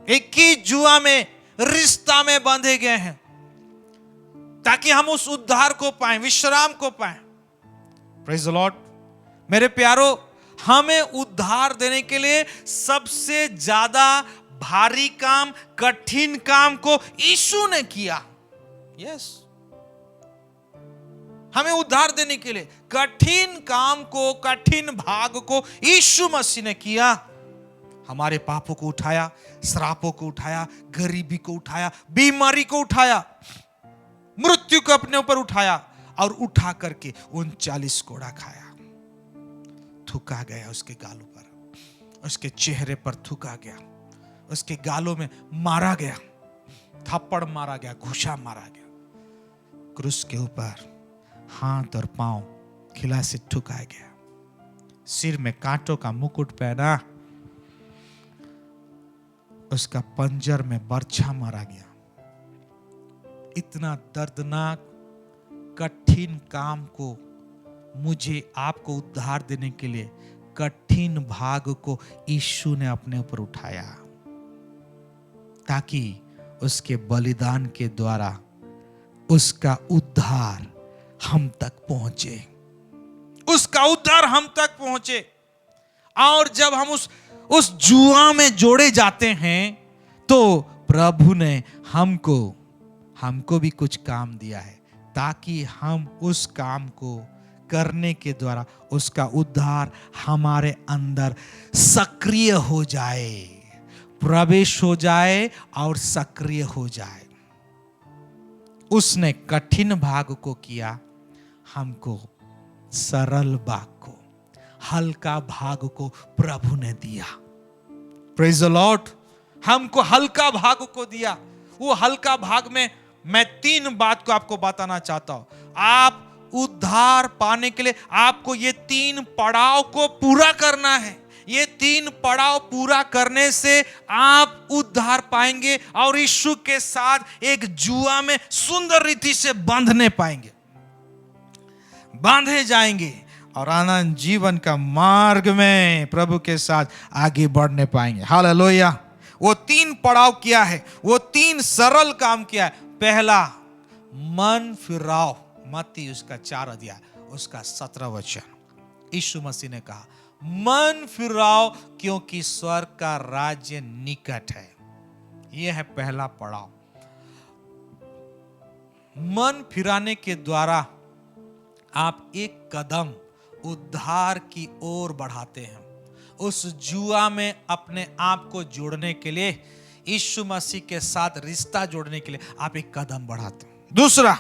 एक ही जुआ में, रिश्ता में बांधे गए हैं, ताकि हम उस उद्धार को पाएं, विश्राम को पाएं। Praise the Lord. मेरे प्यारो, हमें उद्धार देने के लिए सबसे ज्यादा भारी काम, कठिन काम को यीशु ने किया। यस, हमें उद्धार देने के लिए कठिन काम को, कठिन भाग को यीशु मसीह ने किया। हमारे पापों को उठाया, श्रापों को उठाया, गरीबी को उठाया, बीमारी को उठाया, मृत्यु को अपने ऊपर उठाया, और उठा करके 39 कोड़ा खाया। थूका गया उसके गालों पर, उसके चेहरे पर थूका गया, उसके गालों में मारा गया, थप्पड़ मारा गया, घुसा मारा गया, क्रूस के ऊपर हाथ और पांव खिला से ठुकाया गया, सिर में कांटों का मुकुट पहना, उसका पंजर में बर्छा मारा गया। इतना दर्दनाक कठिन काम को, मुझे आपको उद्धार देने के लिए कठिन भाग को यीशु ने अपने ऊपर उठाया, ताकि उसके बलिदान के द्वारा उसका उद्धार हम तक पहुंचे, उसका उद्धार हम तक पहुंचे। और जब हम उस जुआ में जोड़े जाते हैं, तो प्रभु ने हमको भी कुछ काम दिया है, ताकि हम उस काम को करने के द्वारा उसका उद्धार हमारे अंदर सक्रिय हो जाए, प्रवेश हो जाए और सक्रिय हो जाए। उसने कठिन भाग को किया, हमको सरल भाग को, हल्का भाग को प्रभु ने दिया। Praise the Lord. हमको हल्का भाग को दिया। वो हल्का भाग में मैं 3 बात को आपको बताना चाहता हूं। आप उद्धार पाने के लिए आपको ये 3 पड़ाव को पूरा करना है। ये 3 पड़ाव पूरा करने से आप उद्धार पाएंगे और यीशु के साथ एक जुआ में सुंदर रीति से बांधने पाएंगे, बांधे जाएंगे और अनंत जीवन का मार्ग में प्रभु के साथ आगे बढ़ने पाएंगे। हालेलुया। वो 3 पड़ाव किया है, वो 3 सरल काम किया है। पहला, मन फिराओ। मत्ती उसका 4 अध्याय उसका 17 वचन। यीशु मसीह ने कहा, मन फिराओ क्योंकि स्वर्ग का राज्य निकट है। यह है पहला पड़ाव। मन फिराने के द्वारा आप एक कदम उद्धार की ओर बढ़ाते हैं। उस जुआ में अपने आप को जोड़ने के लिए, यीशु मसीह के साथ रिश्ता जोड़ने के लिए आप एक कदम बढ़ाते हैं। दूसरा,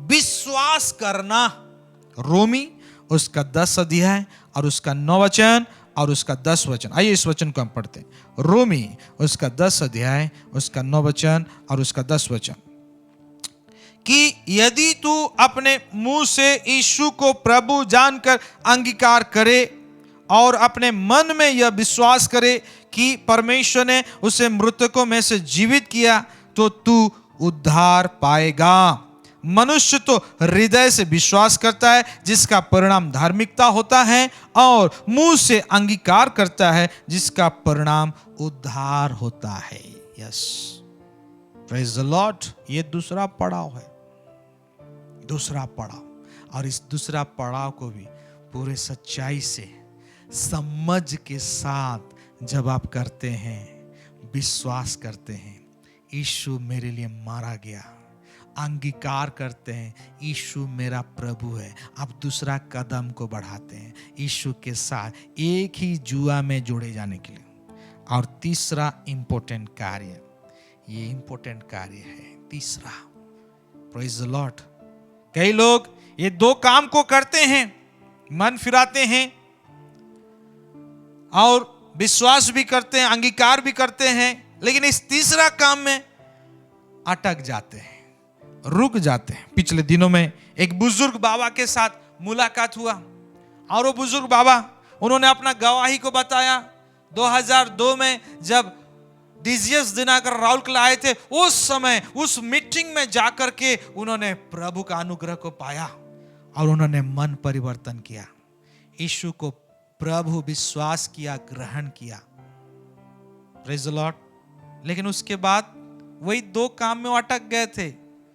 विश्वास करना। रोमी उसका 10 अध्याय और उसका 9 वचन और उसका 10 वचन। आइए इस वचन को हम पढ़ते हैं। रोमी उसका 10 अध्याय, उसका 9 वचन और उसका 10 वचन। कि यदि तू अपने मुंह से यीशु को प्रभु जानकर अंगीकार करे और अपने मन में यह विश्वास करे कि परमेश्वर ने उसे मृतकों में से जीवित किया, तो तू उद्धार पाएगा। मनुष्य तो हृदय से विश्वास करता है जिसका परिणाम धार्मिकता होता है, और मुंह से अंगीकार करता है जिसका परिणाम उद्धार होता है। Yes, praise the Lord. ये दूसरा पड़ाव है, दूसरा पड़ाव। और इस दूसरा पड़ाव को भी पूरे सच्चाई से, समझ के साथ जब आप करते हैं, विश्वास करते हैं यीशु मेरे लिए मारा गया, अंगीकार करते हैं यीशु मेरा प्रभु है, आप दूसरा कदम को बढ़ाते हैं यीशु के साथ एक ही जुआ में जोड़े जाने के लिए। और तीसरा इंपॉर्टेंट कार्य, ये इंपॉर्टेंट कार्य है तीसरा, प्रेज द लॉर्ड। कई लोग ये दो काम को करते हैं, मन फिराते हैं और विश्वास भी करते हैं, अंगीकार भी करते हैं, लेकिन इस तीसरा काम में अटक जाते हैं, रुक जाते हैं। पिछले दिनों में एक बुजुर्ग बाबा के साथ मुलाकात हुआ, और वो बुजुर्ग बाबा, उन्होंने अपना गवाही को बताया। 2002 में जब डीजीएस दिनाकर राउरकेला आए थे, उस समय उस मीटिंग में जाकर के उन्होंने प्रभु का अनुग्रह को पाया और उन्होंने मन परिवर्तन किया, यीशु को प्रभु विश्वास किया, ग्रहण किया। Praise the Lord. लेकिन उसके बाद वही दो काम में अटक गए थे।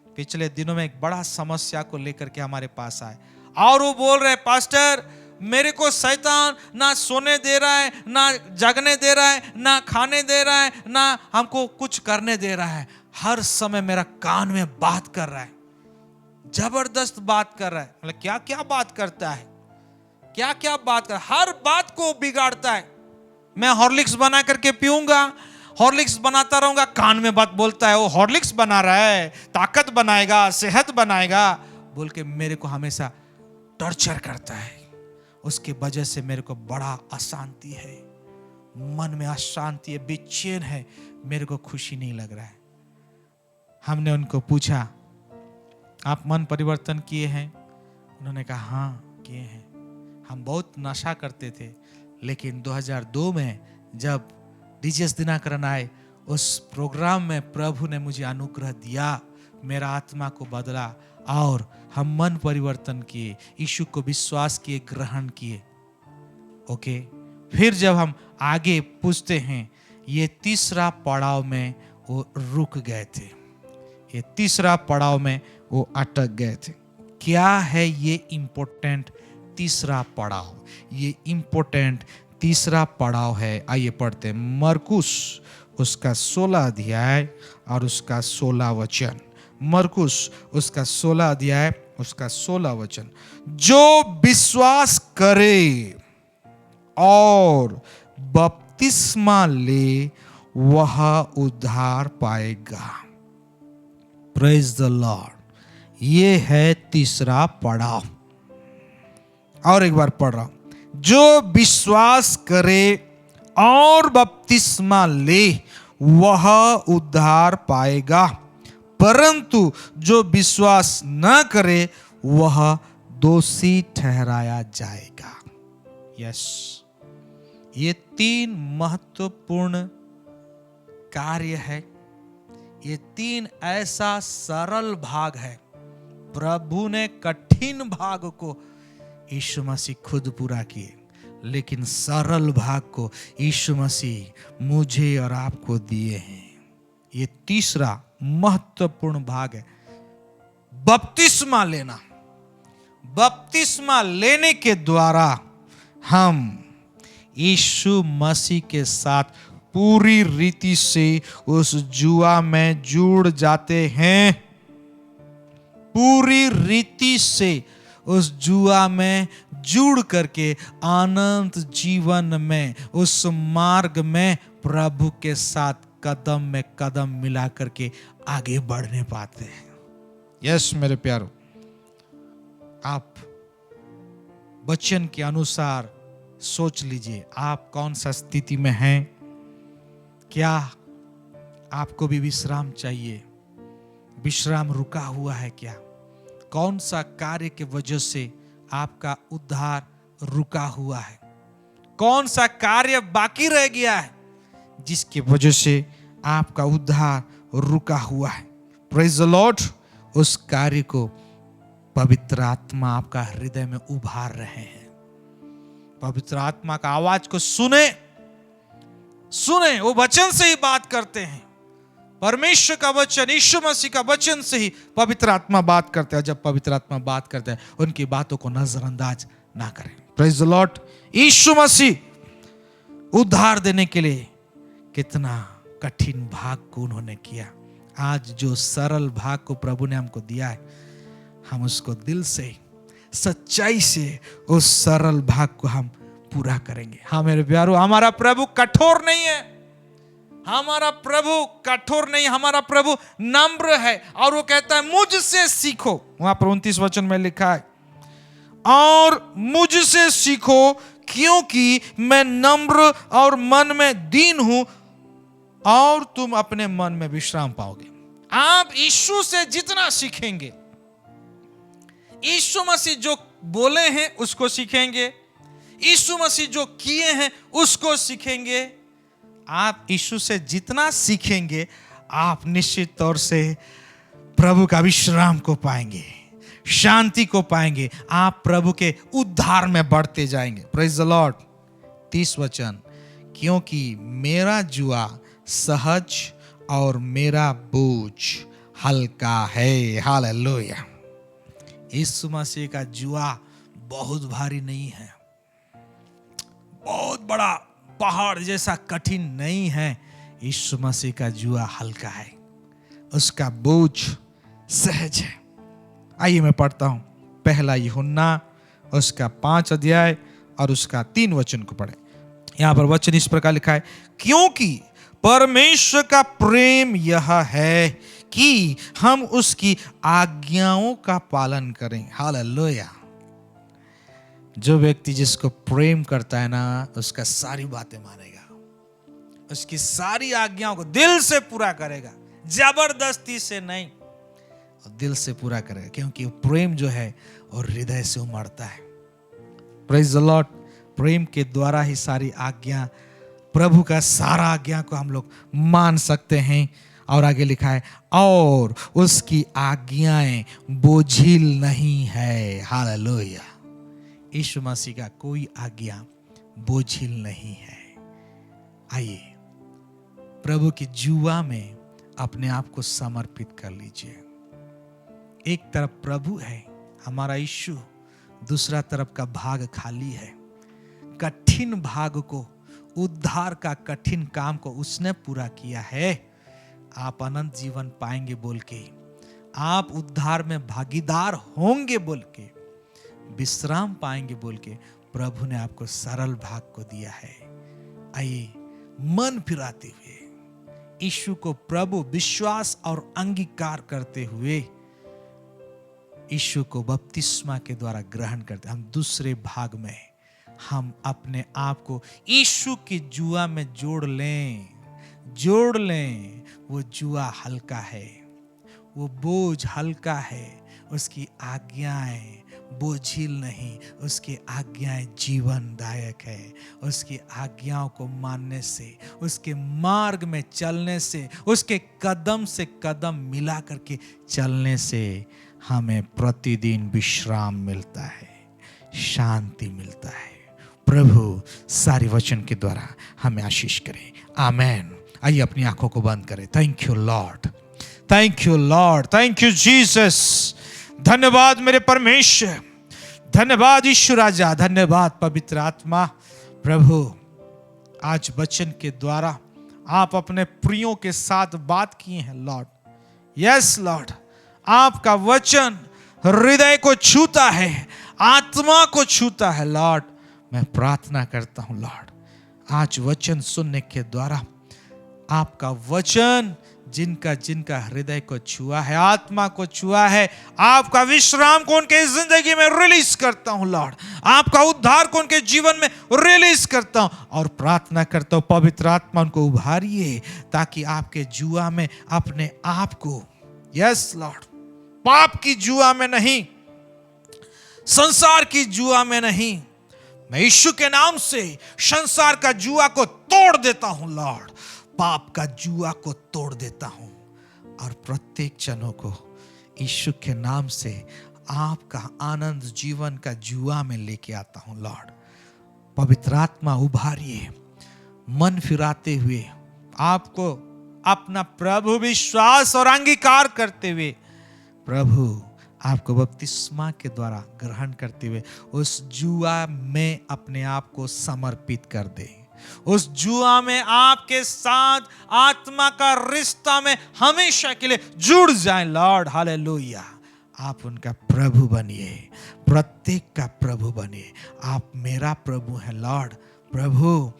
पिछले दिनों में एक बड़ा समस्या को लेकर के हमारे पास आए, और वो बोल रहे, पास्टर मेरे को शैतान ना सोने दे रहा है, ना जगने दे रहा है, ना खाने दे रहा है, ना हमको कुछ करने दे रहा है, हर समय मेरा कान में बात कर रहा है, जबरदस्त बात कर रहा है। मतलब क्या क्या बात करता है, क्या क्या बात कर, हर बात को बिगाड़ता है। मैं हॉर्लिक्स बना करके पीऊंगा, हॉर्लिक्स बनाता रहूंगा, कान में बात बोलता है, वो हॉर्लिक्स बना रहा है, ताकत बनाएगा, सेहत बनाएगा बोल के मेरे को हमेशा टॉर्चर करता है। उसके वजह से मेरे को बड़ा अशांति है, मन में अशांति है, बेचैन है, मेरे को खुशी नहीं लग रहा है। हमने उनको पूछा, आप मन परिवर्तन किए हैं? उन्होंने कहा हाँ किए हैं। हम बहुत नशा करते थे, लेकिन 2002 में जब डीजीएस दिनाकरण आए, उस प्रोग्राम में प्रभु ने मुझे अनुग्रह दिया, मेरा आत्मा को बदला और हम मन परिवर्तन किए, यीशु को विश्वास किए, ग्रहण किए। ओके, फिर जब हम आगे पूछते हैं, ये तीसरा पड़ाव में वो रुक गए थे, ये तीसरा पड़ाव में वो अटक गए थे। क्या है ये इंपॉर्टेंट तीसरा पड़ाव? ये इंपॉर्टेंट तीसरा पड़ाव है, आइए पढ़ते हैं मरकुस उसका 16 अध्याय और उसका 16 वचन। मरकुस उसका 16 अध्याय उसका 16 वचन। जो विश्वास करे और बपतिस्मा ले वह उद्धार पाएगा। Praise the Lord. ये है तीसरा पड़ाव। और एक बार पढ़ रहा हूं, जो विश्वास करे और बपतिस्मा ले वह उद्धार पाएगा, परंतु जो विश्वास न करे वह दोषी ठहराया जाएगा। यस, ये 3 महत्वपूर्ण कार्य है। ये 3 ऐसा सरल भाग है। प्रभु ने कठिन भाग को यीशु मसीह खुद पूरा किए, लेकिन सरल भाग को यीशु मसीह मुझे और आपको दिए हैं। ये तीसरा महत्वपूर्ण भाग है, बपतिस्मा लेना। बपतिस्मा लेने के द्वारा हम यीशु मसीह के साथ पूरी रीति से उस जुआ में जुड़ जाते हैं। पूरी रीति से उस जुआ में जुड़ करके अनंत जीवन में, उस मार्ग में प्रभु के साथ कदम में कदम मिला करके आगे बढ़ने पाते हैं। यस मेरे प्यारों, आप वचन के अनुसार सोच लीजिए, आप कौन सा स्थिति में हैं। क्या आपको भी विश्राम चाहिए? विश्राम रुका हुआ है क्या? कौन सा कार्य के वजह से आपका उद्धार रुका हुआ है? कौन सा कार्य बाकी रह गया है जिसकी वजह से आपका उद्धार रुका हुआ है? Praise the Lord. उस कार्य को पवित्र आत्मा आपका हृदय में उभार रहे हैं। पवित्र आत्मा का आवाज को सुने, सुने, वो वचन से ही बात करते हैं। परमेश्वर का वचन, यीशु मसीह का वचन से ही पवित्र आत्मा बात करते हैं। जब पवित्र आत्मा बात करते हैं, उनकी बातों को नजरअंदाज ना करें। Praise the Lord. Yeshu Masih उद्धार देने के लिए कितना कठिन भाग को उन्होंने किया। आज जो सरल भाग को प्रभु ने हमको दिया है, हम उसको दिल से, सच्चाई से उस सरल भाग को हम पूरा करेंगे। हाँ मेरे प्यारो, हमारा प्रभु कठोर नहीं है। हमारा प्रभु कठोर नहीं, हमारा प्रभु नम्र है। और वो कहता है मुझसे सीखो। वहां पर 29 वचन में लिखा है, और मुझसे सीखो क्योंकि मैं नम्र और मन में दीन हूं, और तुम अपने मन में विश्राम पाओगे। आप यीशु से जितना सीखेंगे, यीशु मसीह जो बोले हैं उसको सीखेंगे, यीशु मसीह जो किए हैं उसको सीखेंगे। आप यीशु से जितना सीखेंगे, आप निश्चित तौर से प्रभु का विश्राम को पाएंगे, शांति को पाएंगे। आप प्रभु के उद्धार में बढ़ते जाएंगे। Praise the Lord. 30 वचन, क्योंकि मेरा जुआ सहज और मेरा बोझ हल्का है। हालेलुया। यीशु मसीह का जुआ बहुत भारी नहीं है, बहुत बड़ा पहाड़ जैसा कठिन नहीं है। यीशु मसीह का जुआ हल्का है, उसका बोझ सहज है। आइए मैं पढ़ता हूं, पहला यूहन्ना उसका 5 अध्याय और उसका 3 वचन को पढ़े। यहां पर वचन इस प्रकार लिखा है, क्योंकि परमेश्वर का प्रेम यह है कि हम उसकी आज्ञाओं का पालन करें। हालेलुया। जो व्यक्ति जिसको प्रेम करता है ना, उसका सारी बातें मानेगा, उसकी सारी आज्ञाओं को दिल से पूरा करेगा, जबरदस्ती से नहीं, और दिल से पूरा करेगा, क्योंकि प्रेम जो है और हृदय से उमड़ता है। Praise the Lord. प्रेम के द्वारा ही सारी आज्ञा, प्रभु का सारा आज्ञा को हम लोग मान सकते हैं। और आगे लिखा है, और उसकी आज्ञाएं बोझिल नहीं है। हालेलुया। यीशु मसीह का कोई आज्ञा बोझिल नहीं है। आइए प्रभु की जुआ में अपने आप को समर्पित कर लीजिए। एक तरफ प्रभु है हमारा यीशु, दूसरा तरफ का भाग खाली है। कठिन भाग को, उद्धार का कठिन काम को उसने पूरा किया है। आप अनंत जीवन पाएंगे बोल के, आप उद्धार में भागीदार होंगे बोल के, विश्राम पाएंगे बोल के प्रभु ने आपको सरल भाग को दिया है। आइए मन फिराते हुए यीशु को प्रभु विश्वास और अंगीकार करते हुए यीशु को बपतिस्मा के द्वारा ग्रहण करते। हम दूसरे भाग में हम अपने आप को यीशु की जुआ में जोड़ लें। वो जुआ हल्का है, वो बोझ हल्का है, उसकी आज्ञाएं बोझिल नहीं, उसकी आज्ञाएं जीवनदायक है। उसकी आज्ञाओं को मानने से, उसके मार्ग में चलने से, उसके कदम से कदम मिला करके चलने से हमें प्रतिदिन विश्राम मिलता है, शांति मिलता है। प्रभु सारी वचन के द्वारा हमें आशीष करें। आमेन। आइए अपनी आंखों को बंद करें। Thank you Lord, thank you Lord, thank you Jesus. धन्यवाद मेरे परमेश्वर, धन्यवाद यीशु राजा, धन्यवाद पवित्र आत्मा। प्रभु आज वचन के द्वारा आप अपने प्रियों के साथ बात किए हैं लॉर्ड। यस लॉर्ड, आपका वचन हृदय को छूता है, आत्मा को छूता है लॉर्ड। मैं प्रार्थना करता हूं लॉर्ड, आज वचन सुनने के द्वारा आपका वचन जिनका जिनका हृदय को छुआ है, आत्मा को छुआ है, आपका विश्राम को उनके जिंदगी में रिलीज करता हूं लॉर्ड। आपका उद्धार को उनके जीवन में रिलीज करता हूं और प्रार्थना करता हूं पवित्र आत्मा उनको उभारिए, ताकि आपके जुआ में अपने आप को यस लॉर्ड, पाप की जुआ में नहीं, संसार की जुआ में नहीं, मैं यीशु के नाम से संसार का जुआ को तोड़ देता हूं लॉर्ड, पाप का जुआ को तोड़ देता हूं और प्रत्येक जनों को यीशु के नाम से आपका आनंद जीवन का जुआ में लेके आता हूं लॉर्ड। पवित्र आत्मा उभारिए, मन फिराते हुए आपको अपना प्रभु विश्वास और अंगीकार करते हुए प्रभु आपको बपतिस्मा के द्वारा ग्रहण करते हुए उस जुआ में अपने आप को समर्पित कर दे, उस जुआ में आपके साथ आत्मा का रिश्ता में हमेशा के लिए जुड़ जाएं लॉर्ड। हालेलुया। आप उनका प्रभु बनिए, प्रत्येक का प्रभु बनिए। आप मेरा प्रभु हैं लॉर्ड। प्रभु,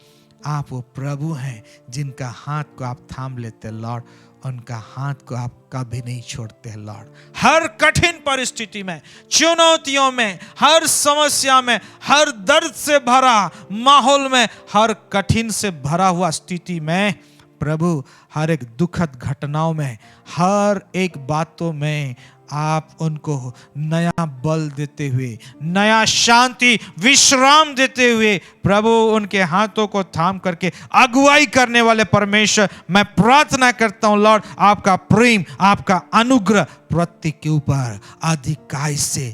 आप वो प्रभु हैं जिनका हाथ को आप थाम लेते लॉर्ड, उनका हाथ को आप कभी नहीं छोड़ते हैं लॉर्ड। हर कठिन परिस्थिति में, चुनौतियों में, हर समस्या में, हर दर्द से भरा माहौल में, हर कठिन से भरा हुआ स्थिति में प्रभु, हर एक दुखद घटनाओं में, हर एक बातों में आप उनको नया बल देते हुए, नया शांति, विश्राम देते हुए प्रभु उनके हाथों को थाम करके अगुवाई करने वाले परमेश्वर, मैं प्रार्थना करता हूं लॉर्ड, आपका प्रेम, आपका अनुग्रह प्रत्येक के ऊपर अधिकाई से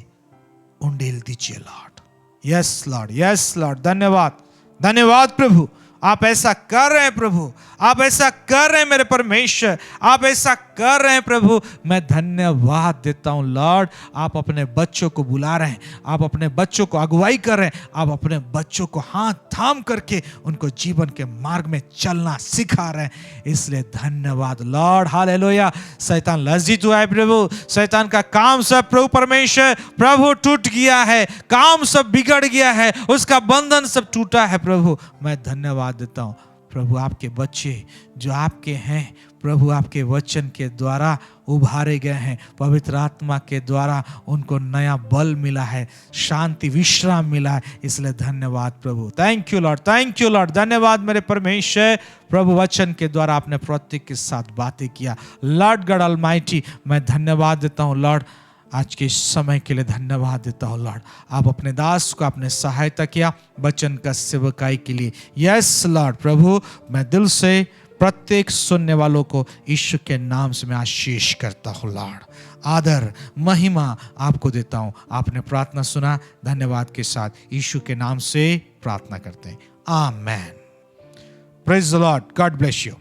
उंडेल दीजिए Lord. Yes Lord, yes Lord. धन्यवाद, धन्यवाद प्रभु, आप ऐसा कर रहे हैं प्रभु, आप ऐसा कर रहे हैं मेरे परमेश्वर, आप ऐसा कर रहे हैं प्रभु। मैं धन्यवाद देता हूं लॉर्ड। आप अपने बच्चों को बुला रहे हैं, आप अपने बच्चों को अगुवाई कर रहे हैं, आप अपने बच्चों को हाथ थाम करके उनको जीवन के मार्ग में चलना सिखा रहे हैं, इसलिए धन्यवाद लॉर्ड। हालेलुया। शैतान लज्जित हुआ है प्रभु, शैतान का काम सब प्रभु परमेश्वर प्रभु टूट गया है, काम सब बिगड़ गया है, उसका बंधन सब टूटा है प्रभु। मैं धन्यवाद देता हूं प्रभु, आपके बच्चे जो आपके हैं प्रभु, आपके वचन के द्वारा उभारे गए हैं, पवित्र आत्मा के द्वारा उनको नया बल मिला है, शांति विश्राम मिला है, इसलिए धन्यवाद प्रभु। Thank you Lord, thank you Lord. धन्यवाद मेरे परमेश्वर प्रभु, वचन के द्वारा आपने प्रत्येक के साथ बातें किया लॉर्ड गॉड ऑलमाइटी। मैं धन्यवाद देता हूं लॉर्ड, आज के समय के लिए धन्यवाद देता हूं लॉर्ड। आप अपने दास को आपने सहायता किया वचन का सेवकाई के लिए। यस लॉर्ड प्रभु, मैं दिल से प्रत्येक सुनने वालों को यीशु के नाम से मैं आशीष करता हूं लॉर्ड। आदर महिमा आपको देता हूं। आपने प्रार्थना सुना, धन्यवाद के साथ यीशु के नाम से प्रार्थना करते हैं, amen. Praise the Lord, God bless you.